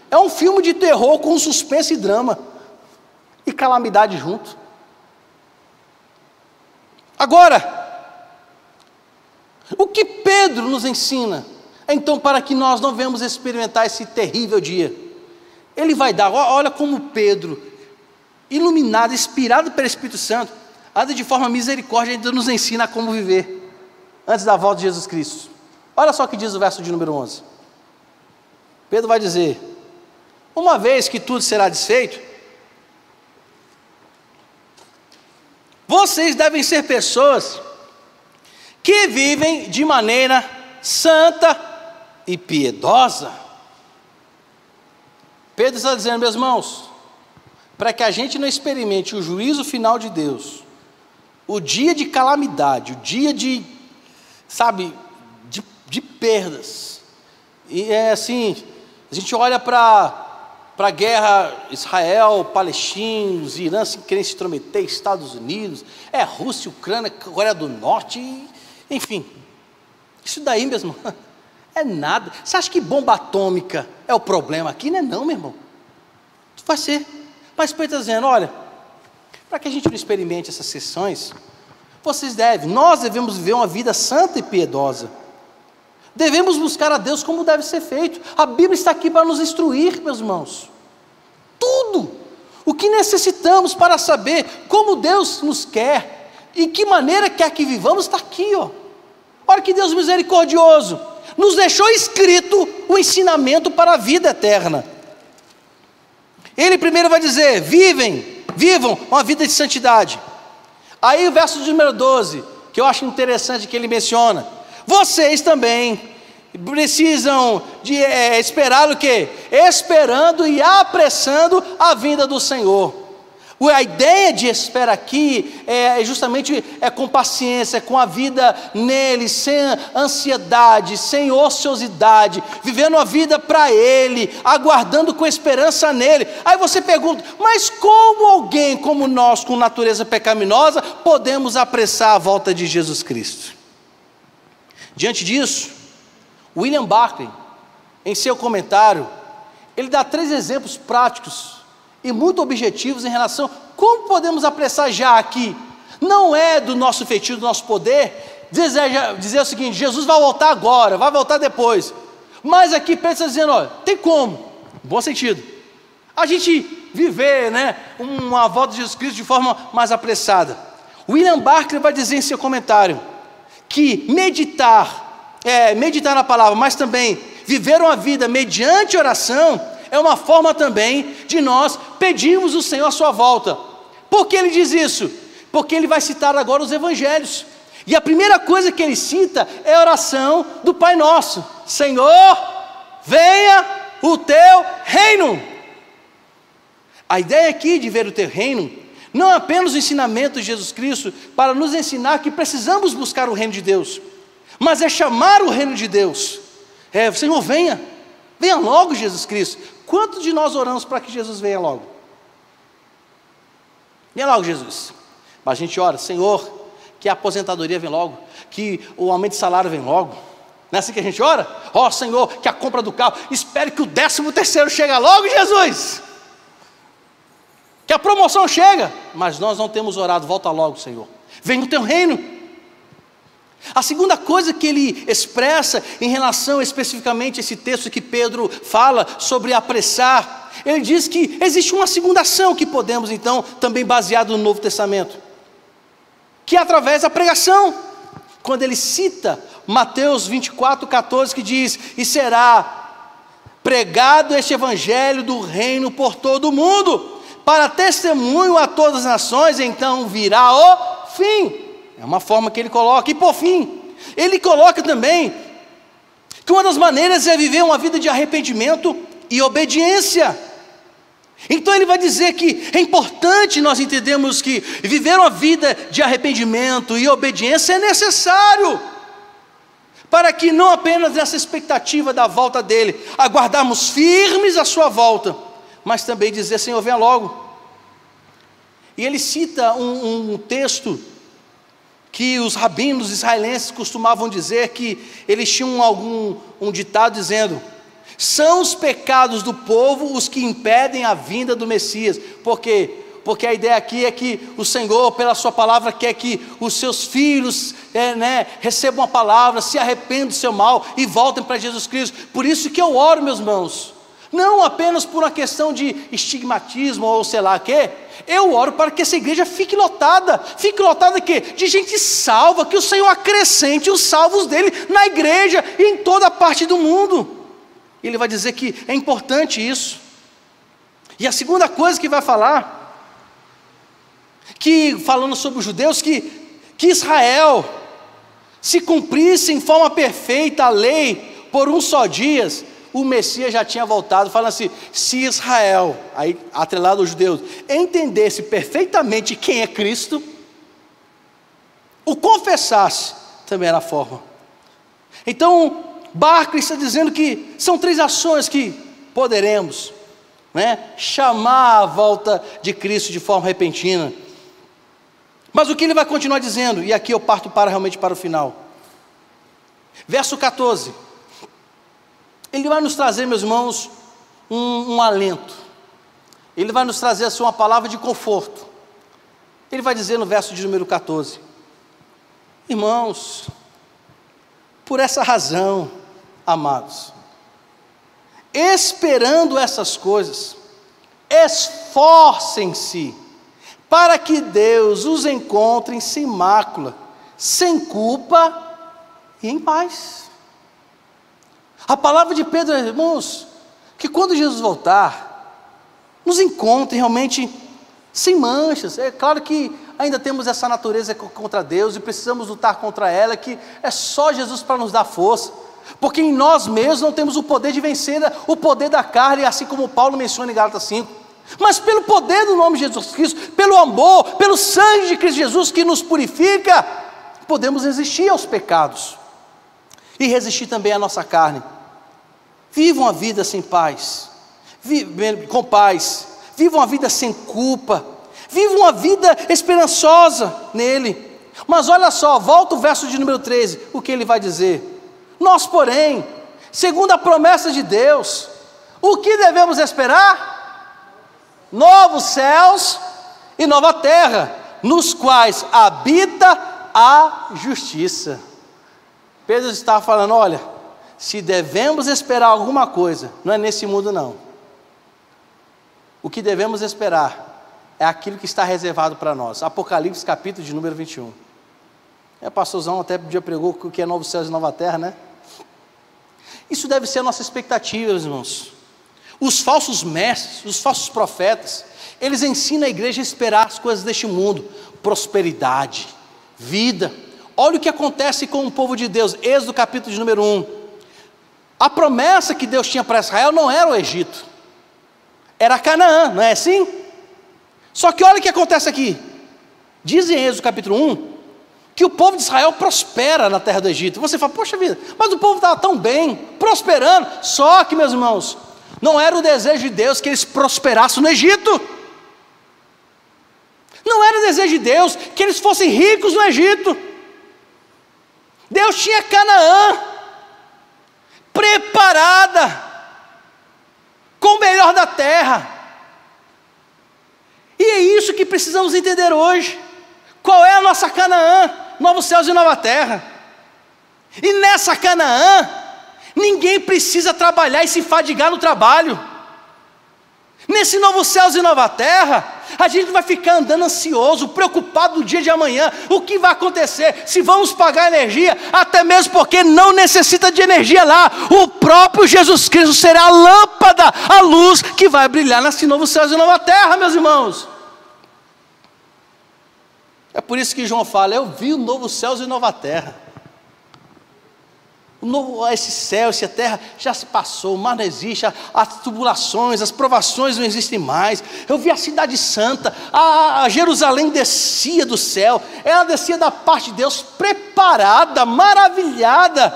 É um filme de terror com suspense e drama. e calamidade junto. Agora, o que Pedro nos ensina, então, para que nós não venhamos experimentar esse terrível dia? Ele vai dar, olha como Pedro, iluminado, inspirado pelo Espírito Santo, anda de forma misericórdia, ainda nos ensina como viver antes da volta de Jesus Cristo. Olha só o que diz o verso de número 11. Pedro vai dizer: uma vez que tudo será desfeito, vocês devem ser pessoas que vivem de maneira santa e piedosa. Pedro está dizendo, meus irmãos, para que a gente não experimente o juízo final de Deus, o dia de calamidade, o dia de, de perdas. E é assim, a gente olha para a guerra Israel, palestinos, Irã se querem se intrometer, Estados Unidos, Rússia, Ucrânia, Coreia do Norte, enfim. Isso daí, meu irmão, é nada. Você acha que bomba atômica é o problema aqui? Não é não, meu irmão. Vai ser. Mas Pedro está dizendo, olha, para que a gente não experimente essas sessões, nós devemos viver uma vida santa e piedosa. Devemos buscar a Deus como deve ser feito. A Bíblia está aqui para nos instruir, meus irmãos. Tudo o que necessitamos para saber como Deus nos quer e que maneira quer que vivamos está aqui, ó. Olha que Deus misericordioso, nos deixou escrito o ensinamento para a vida eterna. Ele primeiro vai dizer, vivam uma vida de santidade. Aí o verso de número 12, que eu acho interessante que ele menciona, vocês também precisam de esperar o quê? Esperando e apressando a vinda do Senhor. A ideia de espera aqui é justamente com paciência, com a vida nele, sem ansiedade, sem ociosidade, vivendo a vida para ele, aguardando com esperança nele. Aí você pergunta, mas como alguém como nós, com natureza pecaminosa, podemos apressar a volta de Jesus Cristo? Diante disso, William Barclay, em seu comentário, ele dá 3 exemplos práticos e muito objetivos em relação a como podemos apressar já aqui. Não é do nosso feitio, do nosso poder, dizer o seguinte, Jesus vai voltar agora, vai voltar depois. Mas aqui Pedro está dizendo, olha, tem como, no bom sentido, a gente viver, uma volta de Jesus Cristo de forma mais apressada. William Barclay vai dizer em seu comentário, que meditar na palavra, mas também viver uma vida mediante oração, é uma forma também de nós pedirmos ao Senhor a sua volta. Por que ele diz isso? Porque ele vai citar agora os evangelhos. E a primeira coisa que ele cita é a oração do Pai Nosso. Senhor, venha o teu reino. A ideia aqui de ver o teu reino, não é apenas o ensinamento de Jesus Cristo, para nos ensinar que precisamos buscar o reino de Deus, mas é chamar o reino de Deus. Senhor, venha logo Jesus Cristo. Quantos de nós oramos para que Jesus venha logo? Venha logo Jesus. Mas a gente ora, Senhor, que a aposentadoria venha logo, que o aumento de salário venha logo. Não é assim que a gente ora? Senhor, que a compra do carro, espere que o 13º chegue logo, Jesus. Que a promoção chega. Mas nós não temos orado, volta logo, Senhor. Vem no teu reino. A segunda coisa que ele expressa em relação especificamente a esse texto que Pedro fala sobre apressar, ele diz que existe uma segunda ação que podemos então, também baseado no Novo Testamento, que é através da pregação, quando ele cita Mateus 24:14, que diz, e será pregado este evangelho do reino por todo o mundo, para testemunho a todas as nações, então virá o fim. É uma forma que ele coloca. E por fim, ele coloca também que uma das maneiras é viver uma vida de arrependimento e obediência. Então ele vai dizer que é importante nós entendermos que viver uma vida de arrependimento e obediência é necessário, para que não apenas nessa expectativa da volta dele, aguardarmos firmes a sua volta, mas também dizer, Senhor, venha logo. E ele cita um texto que os rabinos israelenses costumavam dizer, que eles tinham um ditado dizendo, são os pecados do povo os que impedem a vinda do Messias, porque Porque a ideia aqui é que o Senhor, pela sua palavra, quer que os seus filhos recebam a palavra, se arrependam do seu mal e voltem para Jesus Cristo. Por isso que eu oro, meus irmãos, não apenas por uma questão de estigmatismo ou sei lá o quê. Eu oro para que essa igreja fique lotada quê? De gente salva, que o Senhor acrescente os salvos dele na igreja e em toda parte do mundo. Ele vai dizer que é importante isso. E a segunda coisa que vai falar, que falando sobre os judeus, que Israel, se cumprisse em forma perfeita a lei por um só dia, o Messias já tinha voltado, falando assim: se Israel, aí atrelado aos judeus, entendesse perfeitamente quem é Cristo, o confessasse, também era a forma. Então, Barclay está dizendo que são 3 ações que poderemos chamar a volta de Cristo de forma repentina. Mas o que ele vai continuar dizendo, e aqui eu parto realmente para o final. Verso 14. Ele vai nos trazer, meus irmãos, um alento. Ele vai nos trazer assim, uma palavra de conforto. Ele vai dizer no verso de número 14: irmãos, por essa razão, amados, esperando essas coisas, esforcem-se para que Deus os encontre sem mácula, sem culpa e em paz. A palavra de Pedro, irmãos, que quando Jesus voltar, nos encontre realmente sem manchas. É claro que ainda temos essa natureza contra Deus e precisamos lutar contra ela, que é só Jesus para nos dar força, porque em nós mesmos não temos o poder de vencer o poder da carne, assim como Paulo menciona em Gálatas 5, mas pelo poder do nome de Jesus Cristo, pelo amor, pelo sangue de Cristo Jesus que nos purifica, podemos resistir aos pecados e resistir também à nossa carne. Vivam a vida sem paz, com paz, vivam a vida sem culpa, vivam uma vida esperançosa nele. Mas olha só, volta o verso de número 13, o que ele vai dizer: nós porém, segundo a promessa de Deus, o que devemos esperar? Novos céus e nova terra, nos quais habita a justiça. Pedro está falando: olha, se devemos esperar alguma coisa, não é nesse mundo não. O que devemos esperar é aquilo que está reservado para nós. Apocalipse capítulo de número 21. Pastorzão até um dia pregou o que é novos céus e nova terra, né? Isso deve ser a nossa expectativa, meus irmãos. Os falsos mestres, os falsos profetas, eles ensinam a igreja a esperar as coisas deste mundo: prosperidade, vida. Olha o que acontece com o povo de Deus. Êxodo capítulo de número 1. A promessa que Deus tinha para Israel não era o Egito, era Canaã, não é assim? Só que olha o que acontece aqui. Diz em Êxodo capítulo 1, que o povo de Israel prospera na terra do Egito. Você fala: poxa vida, mas o povo estava tão bem, prosperando. Só que, meus irmãos, não era o desejo de Deus que eles prosperassem no Egito. Não era o desejo de Deus que eles fossem ricos no Egito. Deus tinha Canaã preparada com o melhor da terra. E é isso que precisamos entender hoje. Qual é a nossa Canaã? Novos céus e nova terra. E nessa Canaã, ninguém precisa trabalhar e se fadigar no trabalho. Nesse novos céus e nova terra, a gente vai ficar andando ansioso, preocupado do dia de amanhã, o que vai acontecer, se vamos pagar energia, até mesmo porque não necessita de energia lá. O próprio Jesus Cristo será a lâmpada, a luz que vai brilhar nesse novo céus e nova terra, meus irmãos. É por isso que João fala: eu vi o novo céus e nova terra. Esse céu, essa terra já se passou, o mar não existe, as tribulações, as provações não existem mais. Eu vi a cidade santa, a Jerusalém descia do céu, ela descia da parte de Deus, preparada, maravilhada.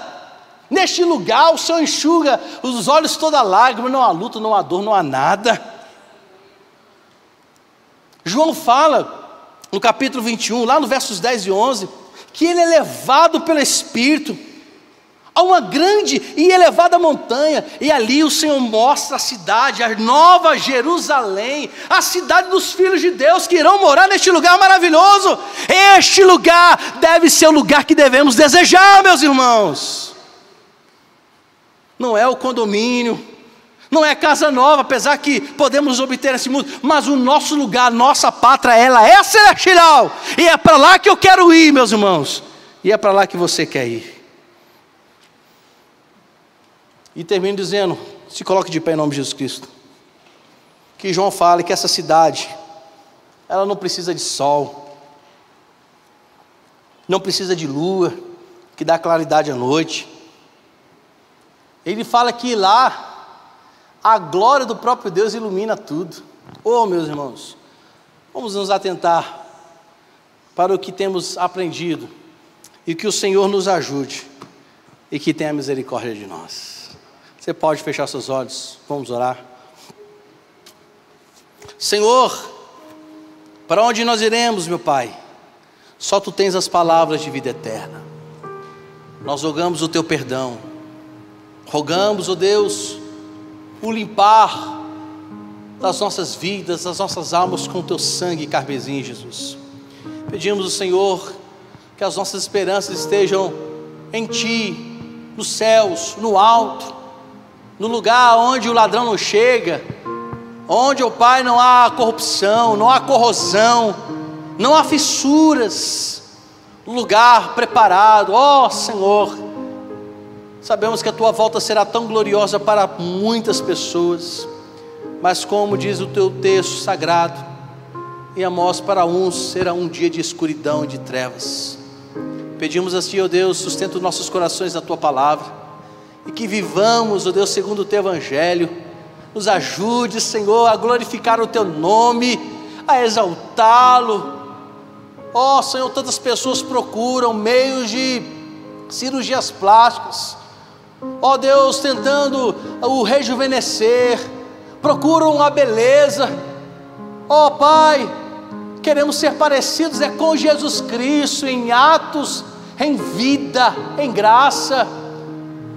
Neste lugar o Senhor enxuga os olhos toda lágrima, não há luto, não há dor, não há nada. João fala no capítulo 21, lá no versos 10 e 11, que ele é levado pelo Espírito a uma grande e elevada montanha, e ali o Senhor mostra a cidade, a nova Jerusalém, a cidade dos filhos de Deus que irão morar neste lugar maravilhoso. Este lugar deve ser o lugar que devemos desejar, meus irmãos. Não é o condomínio, não é casa nova, apesar que podemos obter esse mundo, mas o nosso lugar, nossa pátria, ela é celestial, e é para lá que eu quero ir, meus irmãos, e é para lá que você quer ir. E termino dizendo, se coloque de pé em nome de Jesus Cristo, que João fale que essa cidade, ela não precisa de sol, não precisa de lua, que dá claridade à noite. Ele fala que lá, a glória do próprio Deus ilumina tudo. Oh, meus irmãos, vamos nos atentar para o que temos aprendido, e que o Senhor nos ajude, e que tenha misericórdia de nós. Você pode fechar seus olhos, vamos orar. Senhor, para onde nós iremos, meu Pai? Só Tu tens as palavras de vida eterna. Nós rogamos o Teu perdão, rogamos, ó Deus, o limpar das nossas vidas, das nossas almas com o Teu sangue carmesim, Jesus. Pedimos ao Senhor que as nossas esperanças estejam em Ti, nos céus, no alto, no lugar onde o ladrão não chega, onde, ó Pai, não há corrupção, não há corrosão, não há fissuras, um lugar preparado. Ó Senhor, sabemos que a Tua volta será tão gloriosa para muitas pessoas, mas como diz o Teu texto sagrado, em Amós, para uns será um dia de escuridão e de trevas. Pedimos a Ti, ó Deus, sustenta os nossos corações na Tua palavra, e que vivamos, ó Deus, segundo o Teu Evangelho. Nos ajude, Senhor, a glorificar o Teu nome, a exaltá-lo. Ó Senhor, tantas pessoas procuram meios de cirurgias plásticas, ó Deus, tentando o rejuvenescer, procuram a beleza. Ó Pai, queremos ser parecidos com Jesus Cristo, em atos, em vida, em graça.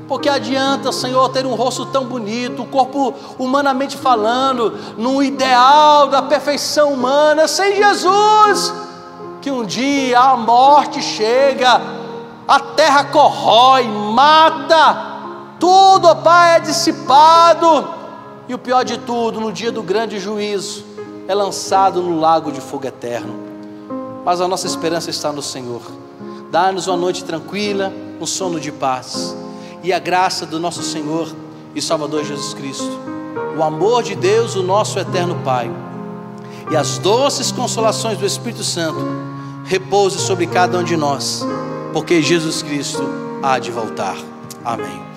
Porque adianta, Senhor, ter um rosto tão bonito, um corpo humanamente falando, num ideal da perfeição humana, sem Jesus, que um dia a morte chega, a terra corrói, mata, tudo, ó Pai, é dissipado, e o pior de tudo, no dia do grande juízo, é lançado no lago de fogo eterno. Mas a nossa esperança está no Senhor. Dá-nos uma noite tranquila, um sono de paz, e a graça do nosso Senhor e Salvador Jesus Cristo, o amor de Deus, o nosso eterno Pai, e as doces consolações do Espírito Santo repouse sobre cada um de nós, porque Jesus Cristo há de voltar. Amém.